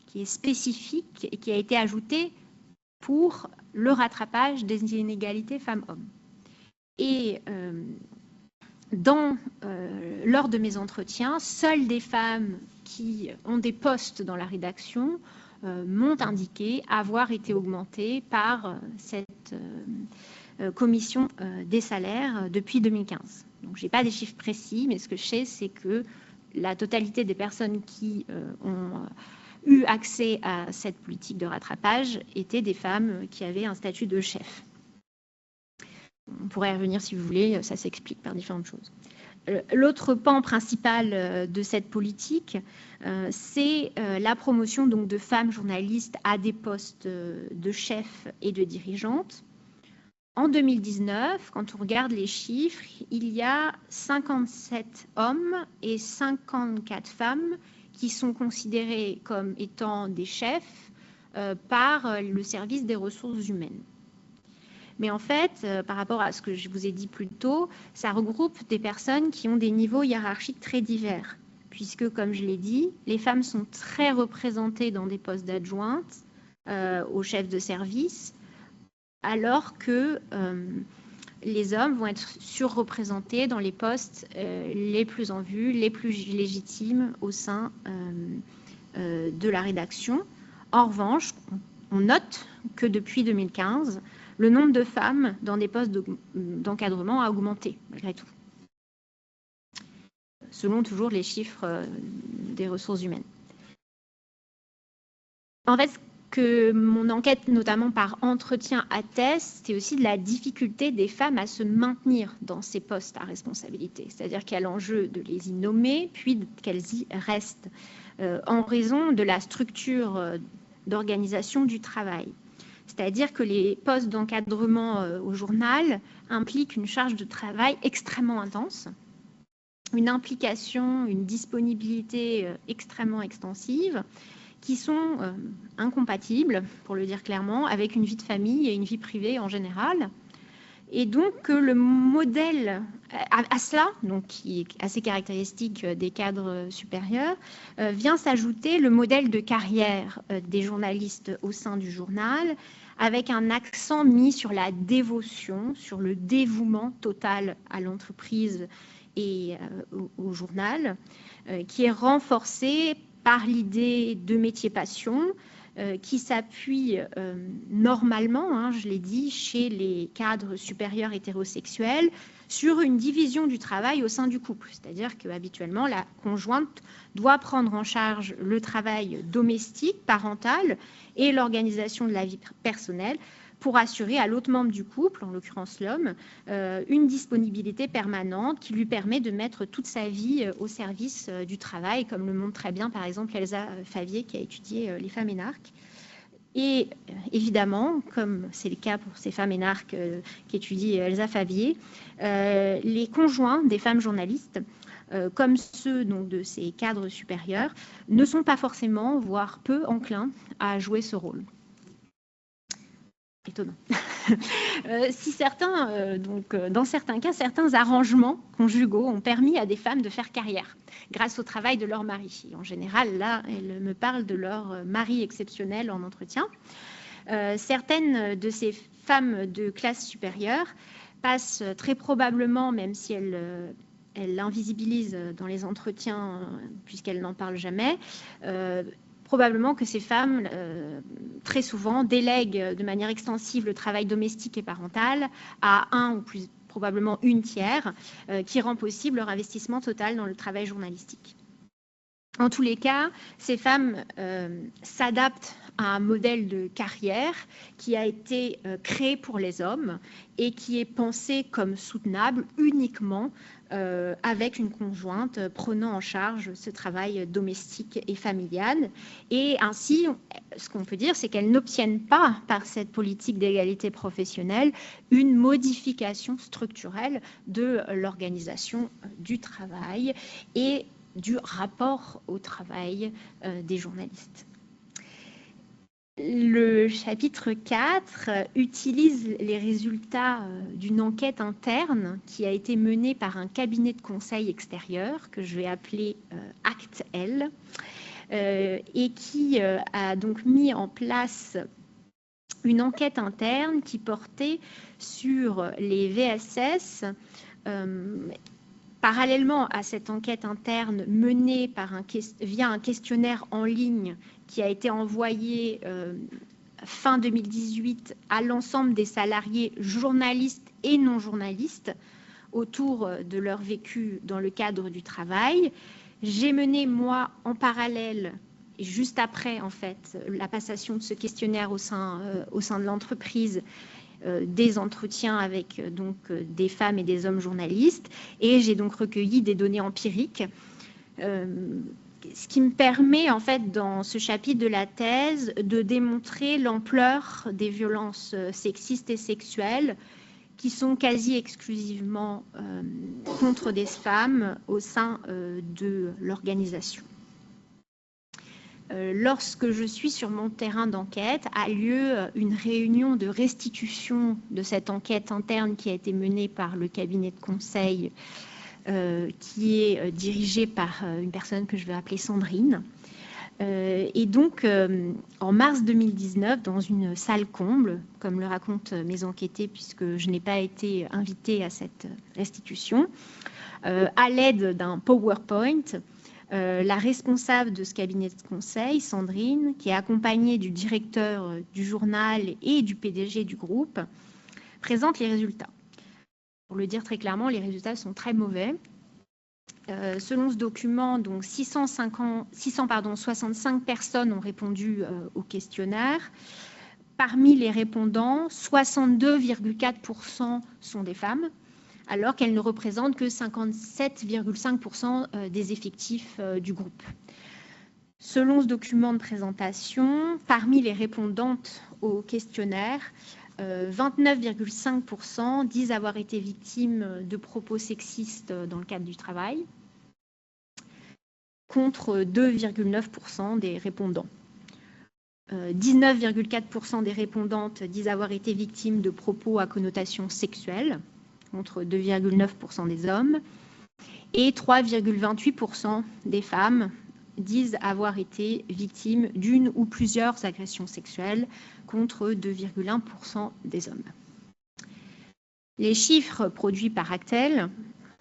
Speaker 3: qui est spécifique et qui a été ajoutée pour le rattrapage des inégalités femmes-hommes. Et lors de mes entretiens, seules des femmes qui ont des postes dans la rédaction m'ont indiqué avoir été augmentées par cette commission des salaires depuis 2015. Donc, je n'ai pas des chiffres précis, mais ce que je sais, c'est que la totalité des personnes qui ont eu accès à cette politique de rattrapage étaient des femmes qui avaient un statut de chef. On pourrait y revenir si vous voulez, ça s'explique par différentes choses. L'autre pan principal de cette politique, c'est la promotion donc, de femmes journalistes à des postes de chefs et de dirigeantes. En 2019, quand on regarde les chiffres, il y a 57 hommes et 54 femmes qui sont considérés comme étant des chefs par le service des ressources humaines. Mais en fait, par rapport à ce que je vous ai dit plus tôt, ça regroupe des personnes qui ont des niveaux hiérarchiques très divers, puisque, comme je l'ai dit, les femmes sont très représentées dans des postes d'adjointes aux chefs de service, alors que les hommes vont être surreprésentés dans les postes les plus en vue, les plus légitimes au sein de la rédaction. En revanche, on note que depuis 2015, le nombre de femmes dans des postes d'encadrement a augmenté, malgré tout, selon toujours les chiffres des ressources humaines. En fait, ce que mon enquête, notamment par entretien, atteste, c'est aussi de la difficulté des femmes à se maintenir dans ces postes à responsabilité. C'est-à-dire qu'il y a l'enjeu de les y nommer, puis qu'elles y restent, en raison de la structure d'organisation du travail. C'est-à-dire que les postes d'encadrement au journal impliquent une charge de travail extrêmement intense, une implication, une disponibilité extrêmement extensive, qui sont incompatibles, pour le dire clairement, avec une vie de famille et une vie privée en général. Et donc, le modèle, à cela, donc, qui est assez caractéristique des cadres supérieurs, vient s'ajouter le modèle de carrière des journalistes au sein du journal, avec un accent mis sur la dévotion, sur le dévouement total à l'entreprise et au journal, qui est renforcé par l'idée de métier passion, qui s'appuie normalement, je l'ai dit, chez les cadres supérieurs hétérosexuels, sur une division du travail au sein du couple. C'est-à-dire qu'habituellement, la conjointe doit prendre en charge le travail domestique, parental, et l'organisation de la vie personnelle, pour assurer à l'autre membre du couple, en l'occurrence l'homme, une disponibilité permanente qui lui permet de mettre toute sa vie au service du travail, comme le montre très bien par exemple Elsa Favier qui a étudié les femmes énarques. Et évidemment, comme c'est le cas pour ces femmes énarques qu'étudie Elsa Favier, les conjoints des femmes journalistes, comme ceux donc, de ces cadres supérieurs, ne sont pas forcément, voire peu enclins à jouer ce rôle. Étonnant. Si certains, dans certains cas, certains arrangements conjugaux ont permis à des femmes de faire carrière grâce au travail de leur mari. Et en général, là, elles me parlent de leur mari exceptionnel en entretien. Certaines de ces femmes de classe supérieure passent très probablement, même si elles l'invisibilisent dans les entretiens puisqu'elles n'en parlent jamais, probablement que ces femmes, très souvent, délèguent de manière extensive le travail domestique et parental à un ou plus probablement une tiers, qui rend possible leur investissement total dans le travail journalistique. En tous les cas, ces femmes s'adaptent à un modèle de carrière qui a été créé pour les hommes et qui est pensé comme soutenable uniquement avec une conjointe prenant en charge ce travail domestique et familial. Et ainsi, ce qu'on peut dire, c'est qu'elles n'obtiennent pas, par cette politique d'égalité professionnelle, une modification structurelle de l'organisation du travail et du rapport au travail des journalistes. Le chapitre 4 utilise les résultats d'une enquête interne qui a été menée par un cabinet de conseil extérieur que je vais appeler ACT-L et qui a donc mis en place une enquête interne qui portait sur les VSS. Parallèlement à cette enquête interne menée via un questionnaire en ligne qui a été envoyé fin 2018 à l'ensemble des salariés journalistes et non journalistes autour de leur vécu dans le cadre du travail, j'ai mené, moi, en parallèle, et juste après, en fait, la passation de ce questionnaire au sein de l'entreprise, des entretiens avec donc des femmes et des hommes journalistes, et j'ai donc recueilli des données empiriques, ce qui me permet en fait dans ce chapitre de la thèse de démontrer l'ampleur des violences sexistes et sexuelles qui sont quasi exclusivement contre des femmes au sein de l'organisation. Lorsque je suis sur mon terrain d'enquête, a lieu une réunion de restitution de cette enquête interne qui a été menée par le cabinet de conseil qui est dirigé par une personne que je vais appeler Sandrine. Et donc, en mars 2019, dans une salle comble, comme le racontent mes enquêtés, puisque je n'ai pas été invitée à cette restitution, à l'aide d'un PowerPoint, La responsable de ce cabinet de conseil, Sandrine, qui est accompagnée du directeur du journal et du PDG du groupe, présente les résultats. Pour le dire très clairement, les résultats sont très mauvais. Selon ce document, donc 665 personnes ont répondu au questionnaire. Parmi les répondants, 62,4% sont des femmes, alors qu'elles ne représentent que 57,5% des effectifs du groupe. Selon ce document de présentation, parmi les répondantes au questionnaire, 29,5% disent avoir été victimes de propos sexistes dans le cadre du travail, contre 2,9% des répondants. 19,4% des répondantes disent avoir été victimes de propos à connotation sexuelle, contre 2,9% des hommes, et 3,28% des femmes disent avoir été victimes d'une ou plusieurs agressions sexuelles, contre 2,1% des hommes. Les chiffres produits par Actel,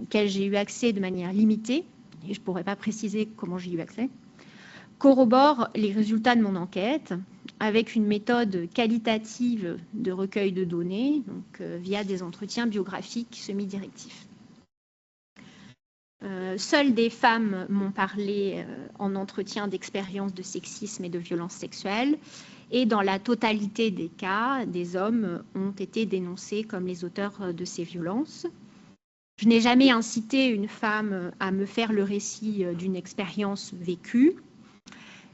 Speaker 3: auxquels j'ai eu accès de manière limitée, et je ne pourrais pas préciser comment j'ai eu accès, corroborent les résultats de mon enquête avec une méthode qualitative de recueil de données, donc via des entretiens biographiques semi-directifs. Seules des femmes m'ont parlé en entretien d'expériences de sexisme et de violences sexuelles, et dans la totalité des cas, des hommes ont été dénoncés comme les auteurs de ces violences. Je n'ai jamais incité une femme à me faire le récit d'une expérience vécue.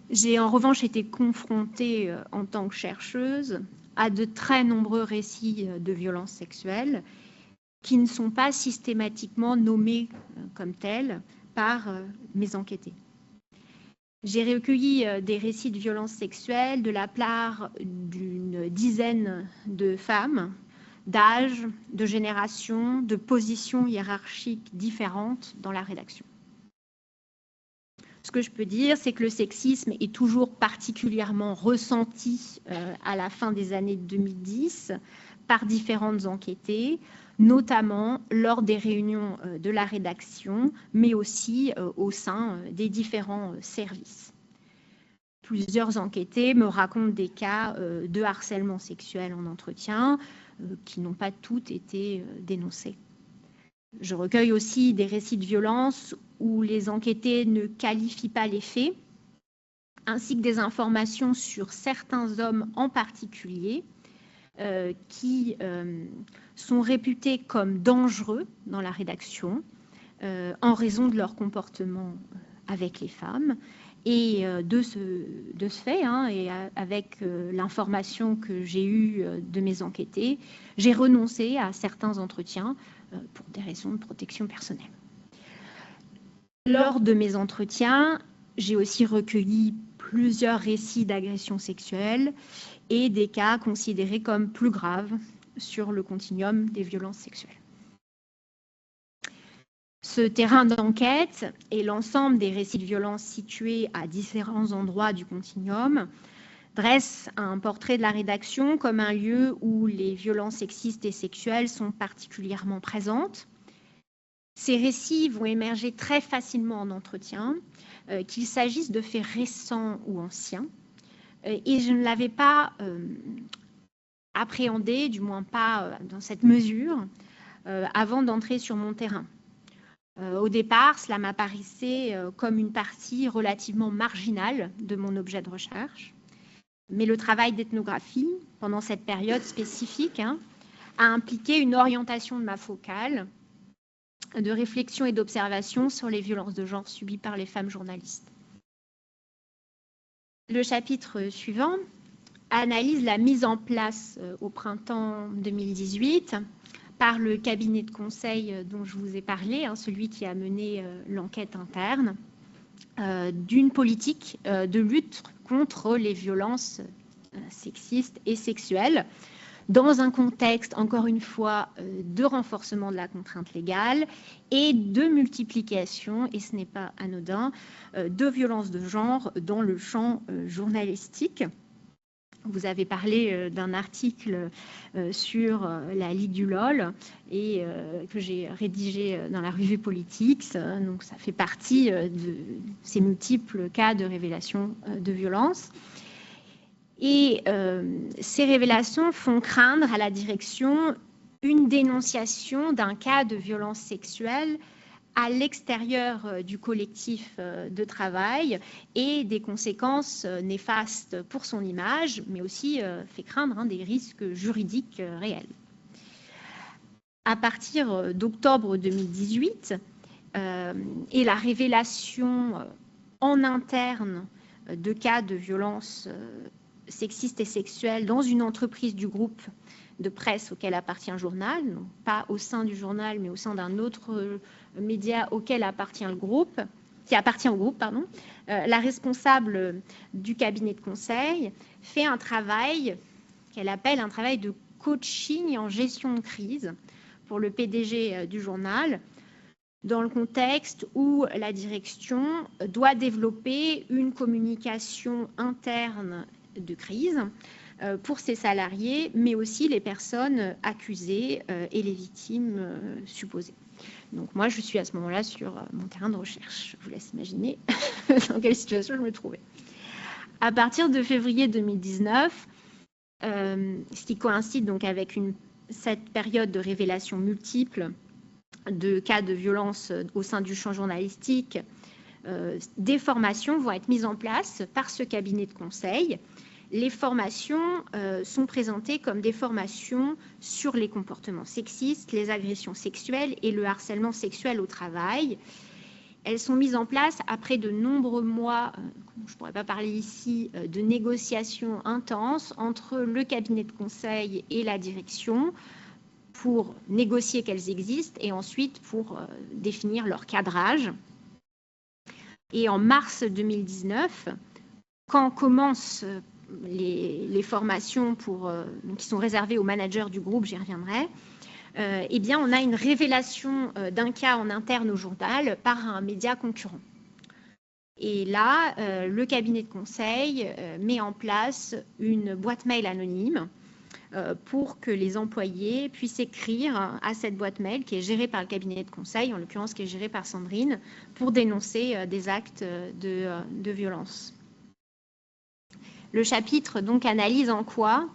Speaker 3: J'ai en revanche été confrontée en tant que chercheuse à de très nombreux récits de violences sexuelles qui ne sont pas systématiquement nommés comme tels par mes enquêtés. J'ai recueilli des récits de violences sexuelles de la part d'une dizaine de femmes, d'âge, de génération, de positions hiérarchiques différentes dans la rédaction. Ce que je peux dire, c'est que le sexisme est toujours particulièrement ressenti à la fin des années 2010 par différentes enquêtées, notamment lors des réunions de la rédaction, mais aussi au sein des différents services. Plusieurs enquêtés me racontent des cas de harcèlement sexuel en entretien qui n'ont pas toutes été dénoncés. Je recueille aussi des récits de violence où les enquêtés ne qualifient pas les faits, ainsi que des informations sur certains hommes en particulier qui sont réputés comme dangereux dans la rédaction en raison de leur comportement avec les femmes. Et de ce fait, et avec l'information que j'ai eue de mes enquêtés, j'ai renoncé à certains entretiens pour des raisons de protection personnelle. Lors de mes entretiens, j'ai aussi recueilli plusieurs récits d'agressions sexuelles et des cas considérés comme plus graves sur le continuum des violences sexuelles. Ce terrain d'enquête et l'ensemble des récits de violences situés à différents endroits du continuum dressent un portrait de la rédaction comme un lieu où les violences sexistes et sexuelles sont particulièrement présentes. Ces récits vont émerger très facilement en entretien, qu'il s'agisse de faits récents ou anciens, et je ne l'avais pas appréhendé, du moins pas dans cette mesure, avant d'entrer sur mon terrain. Au départ, cela m'apparaissait comme une partie relativement marginale de mon objet de recherche. Mais le travail d'ethnographie, pendant cette période spécifique, a impliqué une orientation de ma focale, de réflexion et d'observation sur les violences de genre subies par les femmes journalistes. Le chapitre suivant analyse la mise en place au printemps 2018 par le cabinet de conseil dont je vous ai parlé, celui qui a mené l'enquête interne, d'une politique de lutte contre les violences sexistes et sexuelles, dans un contexte, encore une fois, de renforcement de la contrainte légale et de multiplication, et ce n'est pas anodin, de violences de genre dans le champ journalistique. Vous avez parlé d'un article sur la Ligue du LOL et que j'ai rédigé dans la revue Politics. Donc, ça fait partie de ces multiples cas de révélation de violence. Et ces révélations font craindre à la direction une dénonciation d'un cas de violence sexuelle à l'extérieur du collectif de travail et des conséquences néfastes pour son image, mais aussi fait craindre des risques juridiques réels. À partir d'octobre 2018, et la révélation en interne de cas de violence sexiste et sexuelle dans une entreprise du groupe de presse auquel appartient le journal, non pas au sein du journal, mais au sein d'un autre média auquel appartient le groupe, qui appartient au groupe, pardon, la responsable du cabinet de conseil fait un travail qu'elle appelle un travail de coaching en gestion de crise pour le PDG du journal, dans le contexte où la direction doit développer une communication interne de crise pour ses salariés, mais aussi les personnes accusées et les victimes supposées. Donc moi, je suis à ce moment-là sur mon terrain de recherche. Je vous laisse imaginer dans quelle situation je me trouvais. À partir de février 2019, ce qui coïncide donc avec cette période de révélation multiple de cas de violence au sein du champ journalistique, des formations vont être mises en place par ce cabinet de conseil. Les formations sont présentées comme des formations sur les comportements sexistes, les agressions sexuelles et le harcèlement sexuel au travail. Elles sont mises en place après de nombreux mois, je ne pourrais pas parler ici, de négociations intenses entre le cabinet de conseil et la direction pour négocier qu'elles existent et ensuite pour définir leur cadrage. Et en mars 2019, quand commencent les formations qui sont réservées aux managers du groupe, j'y reviendrai, eh bien, on a une révélation d'un cas en interne au journal par un média concurrent. Et là, le cabinet de conseil met en place une boîte mail anonyme pour que les employés puissent écrire à cette boîte mail qui est gérée par le cabinet de conseil, en l'occurrence qui est gérée par Sandrine, pour dénoncer des actes de violence. Le chapitre donc analyse en quoi,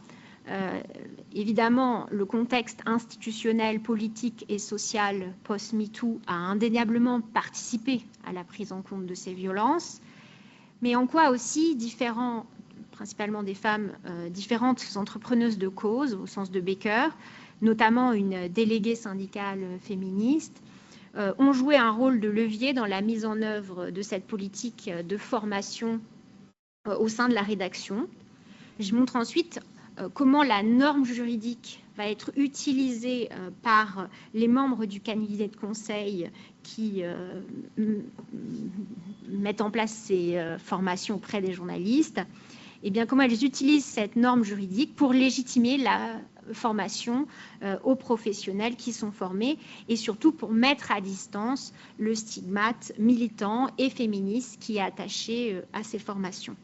Speaker 3: évidemment, le contexte institutionnel, politique et social post-MeToo a indéniablement participé à la prise en compte de ces violences, mais en quoi aussi principalement des femmes, différentes entrepreneuses de cause, au sens de Baker, notamment une déléguée syndicale féministe, ont joué un rôle de levier dans la mise en œuvre de cette politique de formation au sein de la rédaction. Je montre ensuite comment la norme juridique va être utilisée par les membres du cabinet de conseil qui mettent en place ces formations auprès des journalistes, et bien comment elles utilisent cette norme juridique pour légitimer la formation aux professionnels qui sont formés et surtout pour mettre à distance le stigmate militant et féministe qui est attaché à ces formations.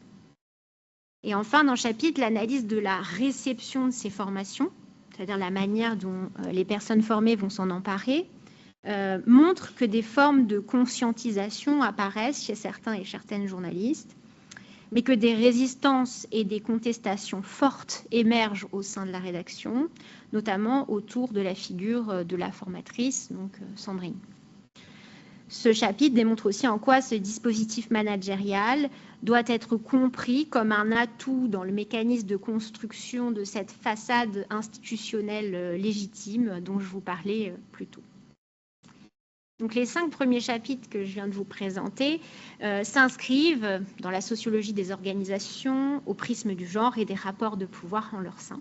Speaker 3: Et enfin, dans le chapitre, l'analyse de la réception de ces formations, c'est-à-dire la manière dont les personnes formées vont s'en emparer, montre que des formes de conscientisation apparaissent chez certains et certaines journalistes, mais que des résistances et des contestations fortes émergent au sein de la rédaction, notamment autour de la figure de la formatrice, donc Sandrine. Ce chapitre démontre aussi en quoi ce dispositif managérial doit être compris comme un atout dans le mécanisme de construction de cette façade institutionnelle légitime dont je vous parlais plus tôt. Donc, les 5 premiers chapitres que je viens de vous présenter s'inscrivent dans la sociologie des organisations, au prisme du genre et des rapports de pouvoir en leur sein.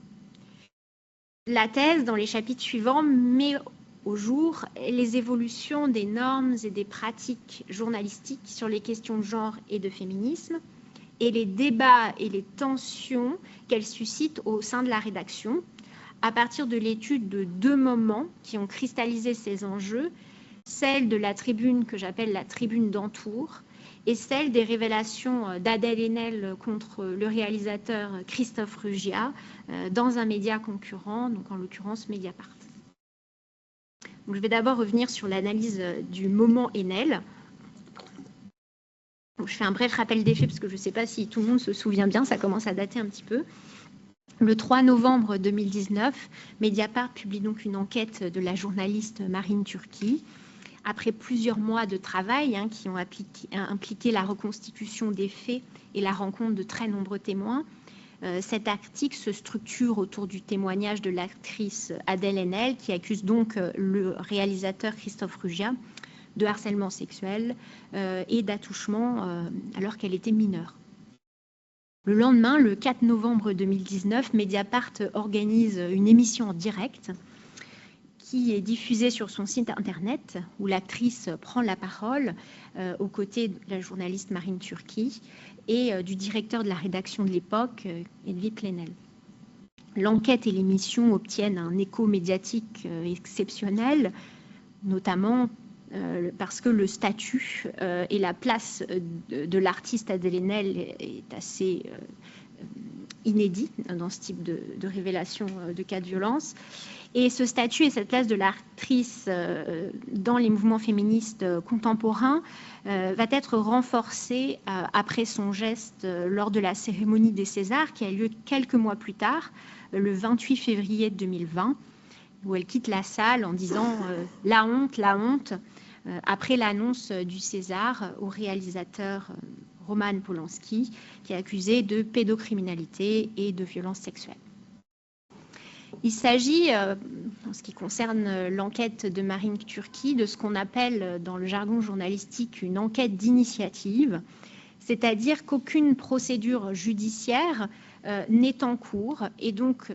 Speaker 3: La thèse, dans les chapitres suivants, met au jour les évolutions des normes et des pratiques journalistiques sur les questions de genre et de féminisme et les débats et les tensions qu'elles suscitent au sein de la rédaction à partir de l'étude de 2 moments qui ont cristallisé ces enjeux, celle de la tribune que j'appelle la tribune d'Entour et celle des révélations d'Adèle Haenel contre le réalisateur Christophe Rugia dans un média concurrent, donc en l'occurrence Mediapart. Donc, je vais d'abord revenir sur l'analyse du moment Haenel. Donc, je fais un bref rappel des faits parce que je ne sais pas si tout le monde se souvient bien, ça commence à dater un petit peu. Le 3 novembre 2019, Mediapart publie donc une enquête de la journaliste Marine Turki. Après plusieurs mois de travail qui ont impliqué la reconstitution des faits et la rencontre de très nombreux témoins, cet article se structure autour du témoignage de l'actrice Adèle Haenel, qui accuse donc le réalisateur Christophe Rugia de harcèlement sexuel et d'attouchement alors qu'elle était mineure. Le lendemain, le 4 novembre 2019, Mediapart organise une émission en direct qui est diffusée sur son site internet, où l'actrice prend la parole aux côtés de la journaliste Marine Turki et du directeur de la rédaction de l'époque, Edwy Plenel. L'enquête et l'émission obtiennent un écho médiatique exceptionnel, notamment parce que le statut et la place de l'artiste Adèle Haenel est assez inédit dans ce type de révélation de cas de violence. Et ce statut et cette place de l'actrice dans les mouvements féministes contemporains va être renforcé après son geste lors de la cérémonie des Césars qui a lieu quelques mois plus tard, le 28 février 2020, où elle quitte la salle en disant « la honte », après l'annonce du César au réalisateur Roman Polanski, qui est accusé de pédocriminalité et de violence sexuelle. Il s'agit, en ce qui concerne l'enquête de Marine Turki, de ce qu'on appelle dans le jargon journalistique une enquête d'initiative, c'est-à-dire qu'aucune procédure judiciaire n'est en cours et donc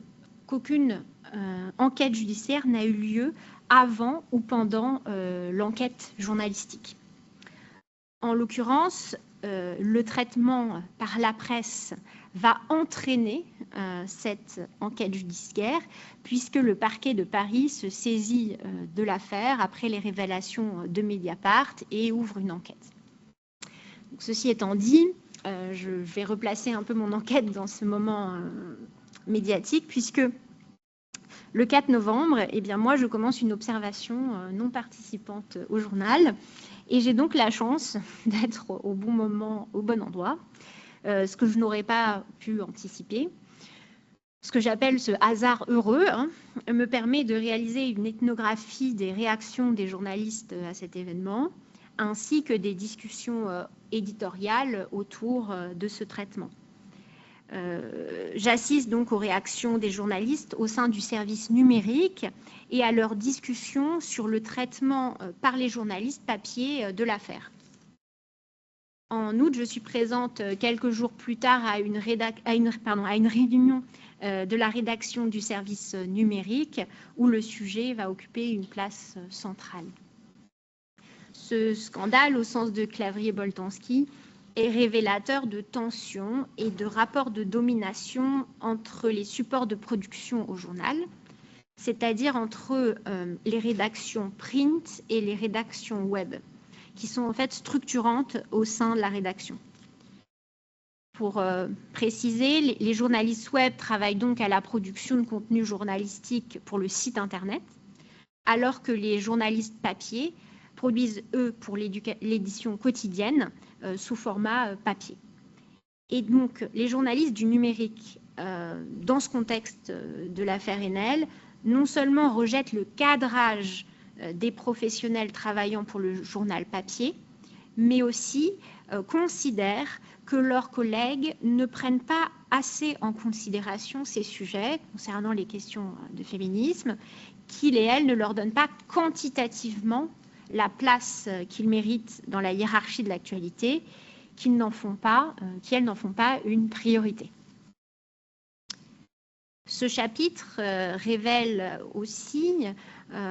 Speaker 3: qu'aucune enquête judiciaire n'a eu lieu avant ou pendant l'enquête journalistique. En l'occurrence, le traitement par la presse va entraîner cette enquête judiciaire puisque le parquet de Paris se saisit de l'affaire après les révélations de Mediapart et ouvre une enquête. Donc, ceci étant dit, je vais replacer un peu mon enquête dans ce moment médiatique puisque le 4 novembre, eh bien, moi, je commence une observation non participante au journal et j'ai donc la chance d'être au bon moment, au bon endroit, ce que je n'aurais pas pu anticiper. Ce que j'appelle ce hasard heureux me permet de réaliser une ethnographie des réactions des journalistes à cet événement, ainsi que des discussions éditoriales autour de ce traitement. J'assiste donc aux réactions des journalistes au sein du service numérique et à leurs discussions sur le traitement par les journalistes papier de l'affaire. En août, je suis présente quelques jours plus tard à une réunion de la rédaction du service numérique où le sujet va occuper une place centrale. Ce scandale, au sens de Clavrier-Boltanski, est révélateur de tensions et de rapports de domination entre les supports de production au journal, c'est-à-dire entre les rédactions print et les rédactions web, qui sont en fait structurantes au sein de la rédaction. Pour préciser, les journalistes web travaillent donc à la production de contenu journalistique pour le site internet, alors que les journalistes papier produisent, eux, pour l'édition quotidienne sous format papier. Et donc, les journalistes du numérique, dans ce contexte de l'affaire Haenel, non seulement rejettent le cadrage des professionnels travaillant pour le journal papier, mais aussi considèrent que leurs collègues ne prennent pas assez en considération ces sujets concernant les questions de féminisme, qu'ils et elles ne leur donnent pas quantitativement la place qu'ils méritent dans la hiérarchie de l'actualité, qu'elles n'en font pas une priorité. Ce chapitre révèle aussi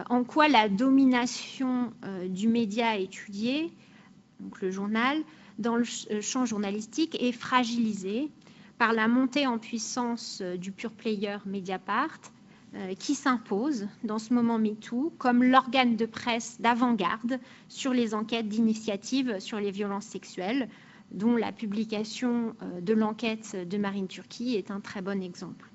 Speaker 3: en quoi la domination du média étudié, donc le journal, dans le champ journalistique est fragilisée par la montée en puissance du pure player Mediapart, qui s'impose dans ce moment MeToo comme l'organe de presse d'avant-garde sur les enquêtes d'initiative sur les violences sexuelles, dont la publication de l'enquête de Marine Turki est un très bon exemple.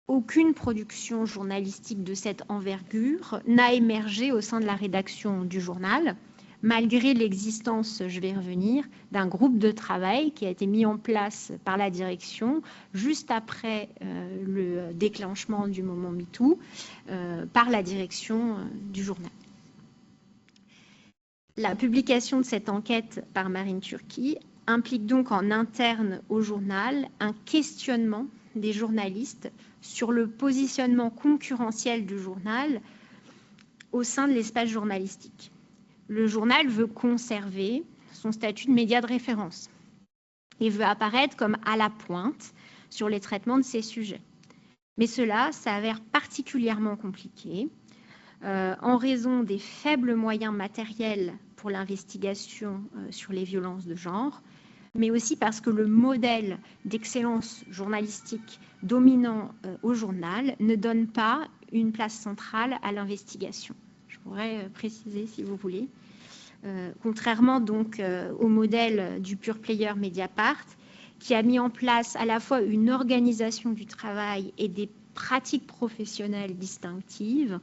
Speaker 3: Aucune production journalistique de cette envergure n'a émergé au sein de la rédaction du journal, malgré l'existence, je vais y revenir, d'un groupe de travail qui a été mis en place par la direction juste après le déclenchement du moment MeToo par la direction du journal. La publication de cette enquête par Marine Turki implique donc en interne au journal un questionnement des journalistes sur le positionnement concurrentiel du journal au sein de l'espace journalistique. Le journal veut conserver son statut de média de référence et veut apparaître comme à la pointe sur les traitements de ces sujets. Mais cela s'avère particulièrement compliqué en raison des faibles moyens matériels pour l'investigation sur les violences de genre, mais aussi parce que le modèle d'excellence journalistique dominant au journal ne donne pas une place centrale à l'investigation. Je pourrais préciser si vous voulez. Contrairement donc au modèle du pure player Mediapart, qui a mis en place à la fois une organisation du travail et des pratiques professionnelles distinctives,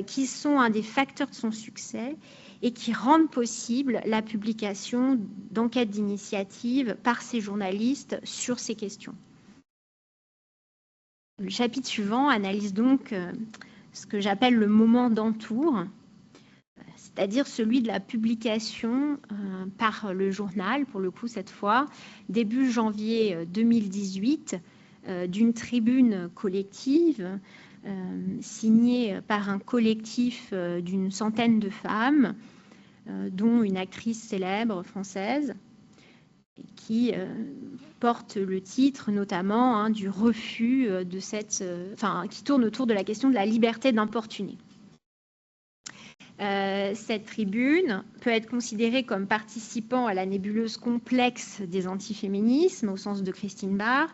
Speaker 3: qui sont un des facteurs de son succès et qui rendent possible la publication d'enquêtes d'initiative par ces journalistes sur ces questions. Le chapitre suivant analyse donc ce que j'appelle le moment d'entour, c'est-à-dire celui de la publication par le journal, pour le coup cette fois, début janvier 2018, d'une tribune collective signée par un collectif d'une centaine de femmes, dont une actrice célèbre française, qui porte le titre notamment du refus de cette... qui tourne autour de la question de la liberté d'importuner. Cette tribune peut être considérée comme participant à la nébuleuse complexe des antiféminismes, au sens de Christine Barr,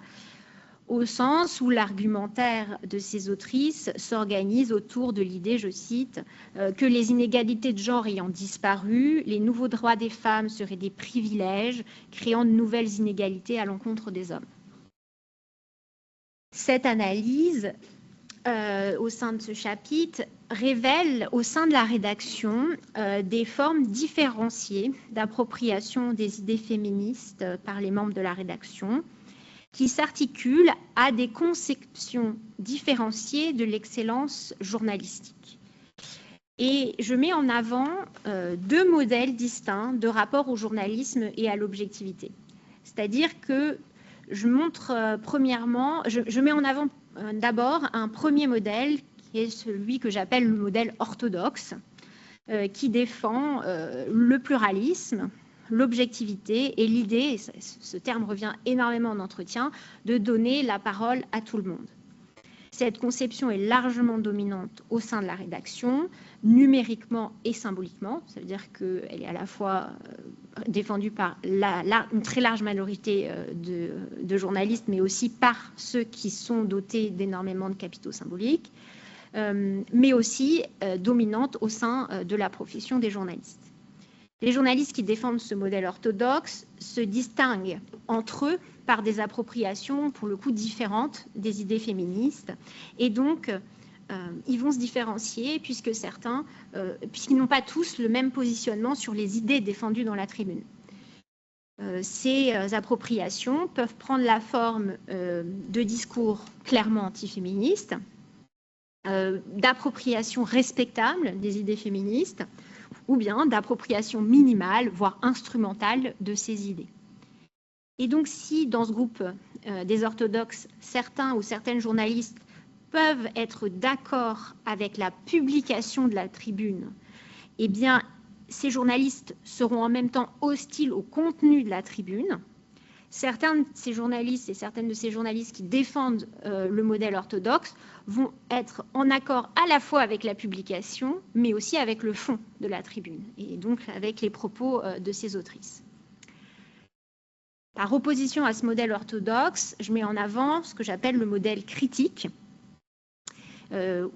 Speaker 3: au sens où l'argumentaire de ces autrices s'organise autour de l'idée, je cite, que les inégalités de genre ayant disparu, les nouveaux droits des femmes seraient des privilèges, créant de nouvelles inégalités à l'encontre des hommes. Cette analyse, au sein de ce chapitre, révèle au sein de la rédaction des formes différenciées d'appropriation des idées féministes par les membres de la rédaction, qui s'articulent à des conceptions différenciées de l'excellence journalistique. Et je mets en avant deux modèles distincts de rapport au journalisme et à l'objectivité. C'est-à-dire que je montre premièrement, je mets en avant d'abord un premier modèle qui est celui que j'appelle le modèle orthodoxe, qui défend le pluralisme, l'objectivité et l'idée, et ce terme revient énormément en entretien, de donner la parole à tout le monde. Cette conception est largement dominante au sein de la rédaction, numériquement et symboliquement. Ça veut dire qu'elle est à la fois défendue par une très large majorité de journalistes, mais aussi par ceux qui sont dotés d'énormément de capitaux symboliques, mais aussi dominante au sein de la profession des journalistes. Les journalistes qui défendent ce modèle orthodoxe se distinguent entre eux par des appropriations, pour le coup, différentes des idées féministes. Et donc, ils vont se différencier puisque puisqu'ils n'ont pas tous le même positionnement sur les idées défendues dans la tribune. Ces appropriations peuvent prendre la forme de discours clairement antiféministes, d'appropriation respectable des idées féministes, ou bien d'appropriation minimale, voire instrumentale de ces idées. Et donc, si dans ce groupe des orthodoxes, certains ou certaines journalistes peuvent être d'accord avec la publication de la tribune, eh bien, ces journalistes seront en même temps hostiles au contenu de la tribune. Certains de ces journalistes et certaines de ces journalistes qui défendent le modèle orthodoxe vont être en accord à la fois avec la publication, mais aussi avec le fond de la tribune, et donc avec les propos de ces autrices. Par opposition à ce modèle orthodoxe, je mets en avant ce que j'appelle le modèle critique,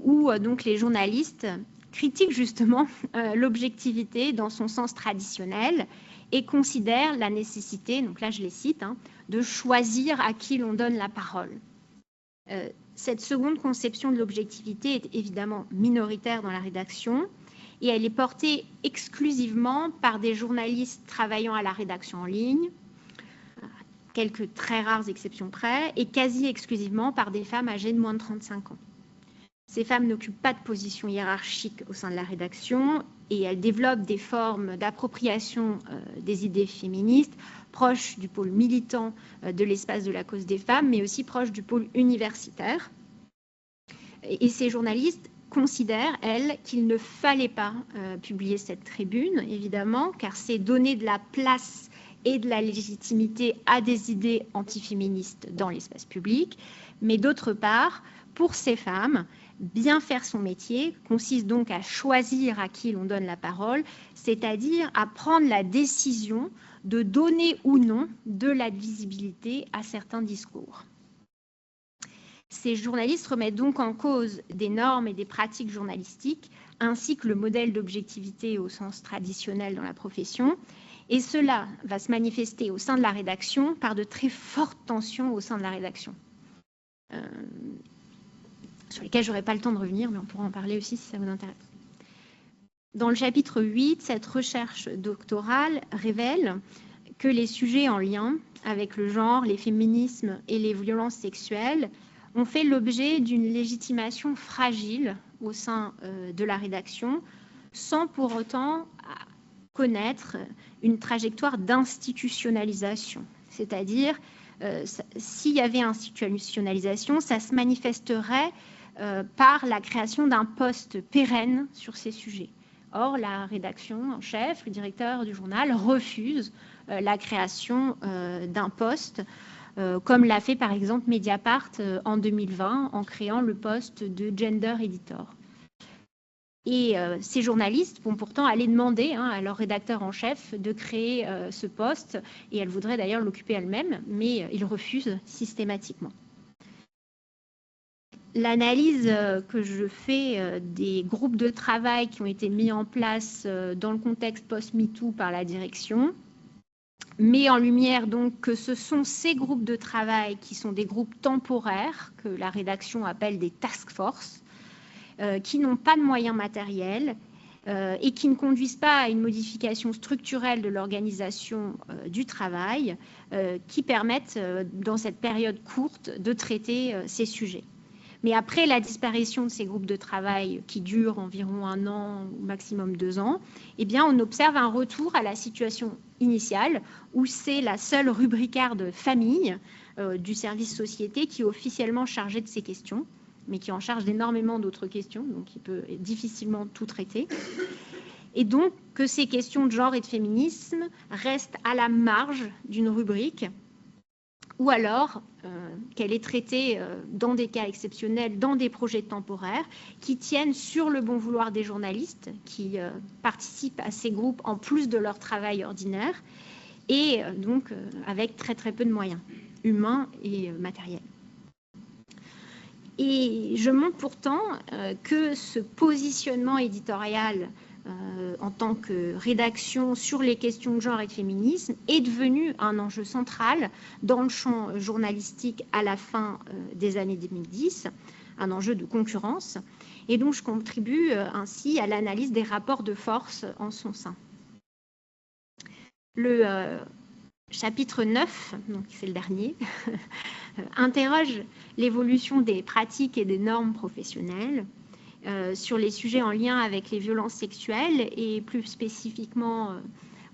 Speaker 3: où donc les journalistes critiquent justement l'objectivité dans son sens traditionnel et considèrent la nécessité, donc là je les cite, de choisir à qui l'on donne la parole. Cette seconde conception de l'objectivité est évidemment minoritaire dans la rédaction et elle est portée exclusivement par des journalistes travaillant à la rédaction en ligne, quelques très rares exceptions près, et quasi exclusivement par des femmes âgées de moins de 35 ans. Ces femmes n'occupent pas de position hiérarchique au sein de la rédaction et elles développent des formes d'appropriation des idées féministes proches du pôle militant de l'espace de la cause des femmes, mais aussi proches du pôle universitaire. Et ces journalistes considèrent, elles, qu'il ne fallait pas publier cette tribune, évidemment, car c'est donner de la place et de la légitimité à des idées antiféministes dans l'espace public, mais d'autre part, pour ces femmes, bien faire son métier consiste donc à choisir à qui l'on donne la parole, c'est-à-dire à prendre la décision de donner ou non de la visibilité à certains discours. Ces journalistes remettent donc en cause des normes et des pratiques journalistiques, ainsi que le modèle d'objectivité au sens traditionnel dans la profession, et cela va se manifester au sein de la rédaction par de très fortes tensions au sein de la rédaction. Sur lesquels je n'aurai pas le temps de revenir, mais on pourra en parler aussi si ça vous intéresse. Dans le chapitre 8, cette recherche doctorale révèle que les sujets en lien avec le genre, les féminismes et les violences sexuelles ont fait l'objet d'une légitimation fragile au sein de la rédaction, sans pour autant connaître une trajectoire d'institutionnalisation. C'est-à-dire, s'il y avait institutionnalisation, ça se manifesterait par la création d'un poste pérenne sur ces sujets. Or, la rédaction en chef, le directeur du journal, refuse la création d'un poste, comme l'a fait par exemple Mediapart en 2020 en créant le poste de Gender Editor. Et ces journalistes vont pourtant aller demander à leur rédacteur en chef de créer ce poste, et elle voudrait d'ailleurs l'occuper elle-même, mais ils refusent systématiquement. L'analyse que je fais des groupes de travail qui ont été mis en place dans le contexte post-MeToo par la direction met en lumière donc que ce sont ces groupes de travail qui sont des groupes temporaires, que la rédaction appelle des task force, qui n'ont pas de moyens matériels et qui ne conduisent pas à une modification structurelle de l'organisation du travail qui permettent, dans cette période courte, de traiter ces sujets. Mais après la disparition de ces groupes de travail qui durent environ 1 an ou maximum 2 ans, eh bien, on observe un retour à la situation initiale où c'est la seule rubricarde famille du service société qui est officiellement chargée de ces questions, mais qui en charge d'énormément d'autres questions, donc il peut difficilement tout traiter. Et donc que ces questions de genre et de féminisme restent à la marge d'une rubrique, ou alors qu'elle est traitée dans des cas exceptionnels, dans des projets temporaires, qui tiennent sur le bon vouloir des journalistes, qui participent à ces groupes en plus de leur travail ordinaire, et donc avec très très peu de moyens, humains et matériels. Et je montre pourtant que ce positionnement éditorial en tant que rédaction sur les questions de genre et de féminisme est devenu un enjeu central dans le champ journalistique à la fin des années 2010, un enjeu de concurrence, et donc je contribue ainsi à l'analyse des rapports de force en son sein. Le chapitre 9, donc c'est le dernier, interroge l'évolution des pratiques et des normes professionnelles sur les sujets en lien avec les violences sexuelles et plus spécifiquement,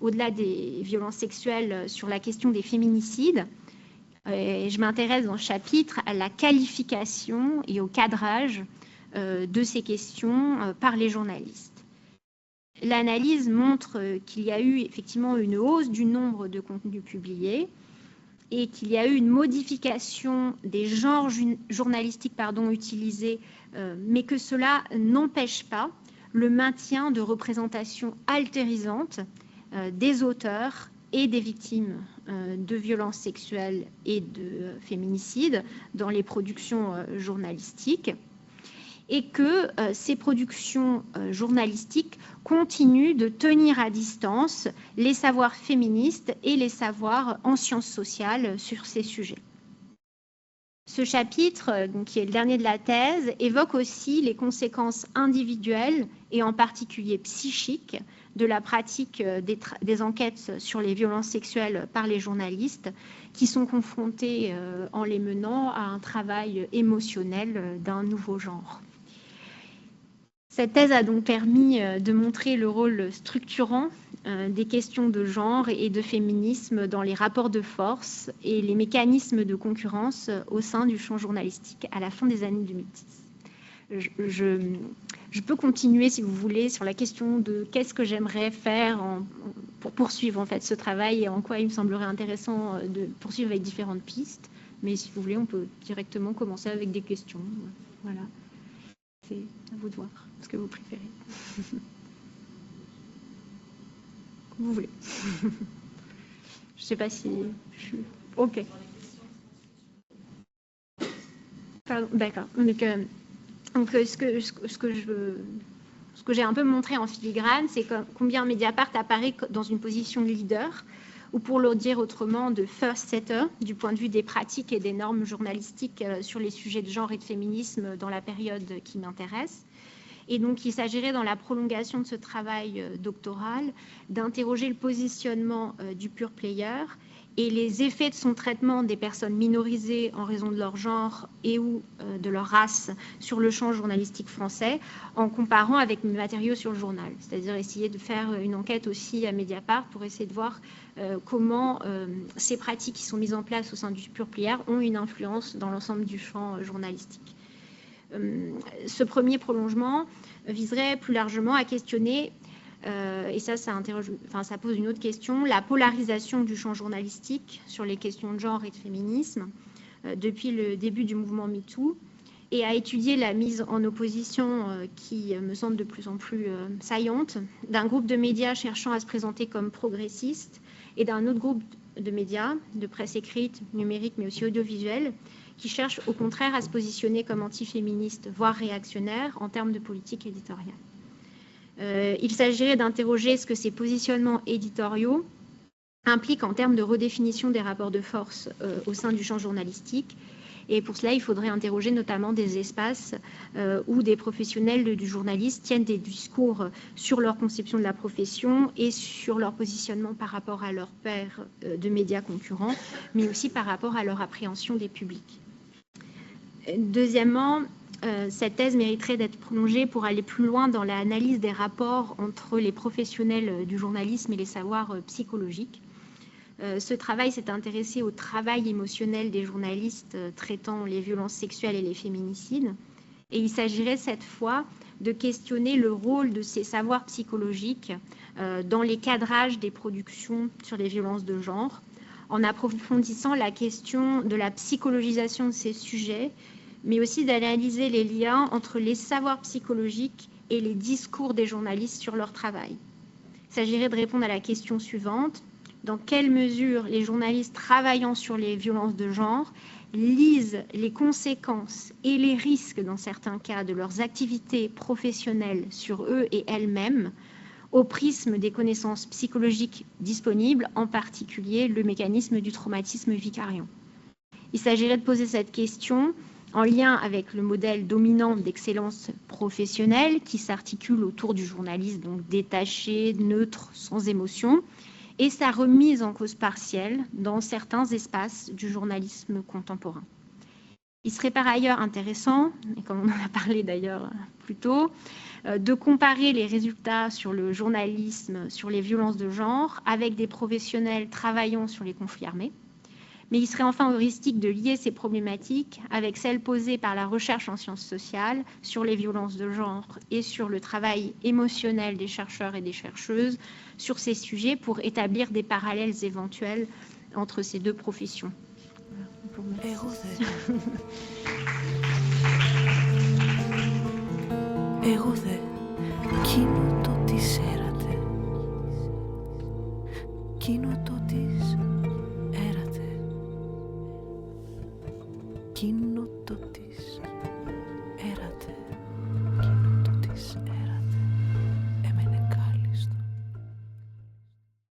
Speaker 3: au-delà des violences sexuelles, sur la question des féminicides. Et je m'intéresse dans ce chapitre à la qualification et au cadrage de ces questions par les journalistes. L'analyse montre qu'il y a eu effectivement une hausse du nombre de contenus publiés et qu'il y a eu une modification des genres journalistiques utilisés, mais que cela n'empêche pas le maintien de représentations altérisantes des auteurs et des victimes de violences sexuelles et de féminicides dans les productions journalistiques. et que ces productions journalistiques continuent de tenir à distance les savoirs féministes et les savoirs en sciences sociales sur ces sujets. Ce chapitre, donc, qui est le dernier de la thèse, évoque aussi les conséquences individuelles et en particulier psychiques de la pratique des enquêtes sur les violences sexuelles par les journalistes qui sont confrontés en les menant à un travail émotionnel d'un nouveau genre. Cette thèse a donc permis de montrer le rôle structurant des questions de genre et de féminisme dans les rapports de force et les mécanismes de concurrence au sein du champ journalistique à la fin des années 2010. Je peux continuer, si vous voulez, sur la question de qu'est-ce que j'aimerais faire pour poursuivre en fait, ce travail et en quoi il me semblerait intéressant de poursuivre avec différentes pistes. Mais si vous voulez, on peut directement commencer avec des questions. Voilà. C'est à vous de voir ce que vous préférez. Comme vous voulez. Je ne sais pas si je suis... OK. Pardon, d'accord. Donc, ce que j'ai un peu montré en filigrane, c'est combien Mediapart apparaît dans une position de leader, ou pour le dire autrement, de first setter, du point de vue des pratiques et des normes journalistiques sur les sujets de genre et de féminisme dans la période qui m'intéresse. Et donc, il s'agirait, dans la prolongation de ce travail doctoral, d'interroger le positionnement du pure player et les effets de son traitement des personnes minorisées en raison de leur genre et ou de leur race sur le champ journalistique français, en comparant avec mes matériaux sur le journal. C'est-à-dire essayer de faire une enquête aussi à Mediapart pour essayer de voir comment ces pratiques qui sont mises en place au sein du pure player ont une influence dans l'ensemble du champ journalistique. Ce premier prolongement viserait plus largement à questionner, et ça pose une autre question, la polarisation du champ journalistique sur les questions de genre et de féminisme depuis le début du mouvement MeToo, et à étudier la mise en opposition qui me semble de plus en plus saillante d'un groupe de médias cherchant à se présenter comme progressistes et d'un autre groupe de médias, de presse écrite, numérique, mais aussi audiovisuelle, qui cherchent au contraire à se positionner comme antiféministes, voire réactionnaires en termes de politique éditoriale. Il s'agirait d'interroger ce que ces positionnements éditoriaux impliquent en termes de redéfinition des rapports de force au sein du champ journalistique. Et pour cela, il faudrait interroger notamment des espaces où des professionnels du journalisme tiennent des discours sur leur conception de la profession et sur leur positionnement par rapport à leurs pairs de médias concurrents, mais aussi par rapport à leur appréhension des publics. Deuxièmement, cette thèse mériterait d'être prolongée pour aller plus loin dans l'analyse des rapports entre les professionnels du journalisme et les savoirs psychologiques. Ce travail s'est intéressé au travail émotionnel des journalistes traitant les violences sexuelles et les féminicides. Et il s'agirait cette fois de questionner le rôle de ces savoirs psychologiques dans les cadrages des productions sur les violences de genre, en approfondissant la question de la psychologisation de ces sujets, mais aussi d'analyser les liens entre les savoirs psychologiques et les discours des journalistes sur leur travail. Il s'agirait de répondre à la question suivante: dans quelle mesure les journalistes travaillant sur les violences de genre lisent les conséquences et les risques, dans certains cas, de leurs activités professionnelles sur eux et elles-mêmes, au prisme des connaissances psychologiques disponibles, en particulier le mécanisme du traumatisme vicariant. Il s'agirait de poser cette question en lien avec le modèle dominant d'excellence professionnelle qui s'articule autour du journalisme, donc détaché, neutre, sans émotion, et sa remise en cause partielle dans certains espaces du journalisme contemporain. Il serait par ailleurs intéressant, et comme on en a parlé d'ailleurs plus tôt, de comparer les résultats sur le journalisme, sur les violences de genre, avec des professionnels travaillant sur les conflits armés. Mais il serait enfin heuristique de lier ces problématiques avec celles posées par la recherche en sciences sociales sur les violences de genre et sur le travail émotionnel des chercheurs et des chercheuses sur ces sujets pour établir des parallèles éventuels entre ces deux professions.
Speaker 4: Εκείνο το της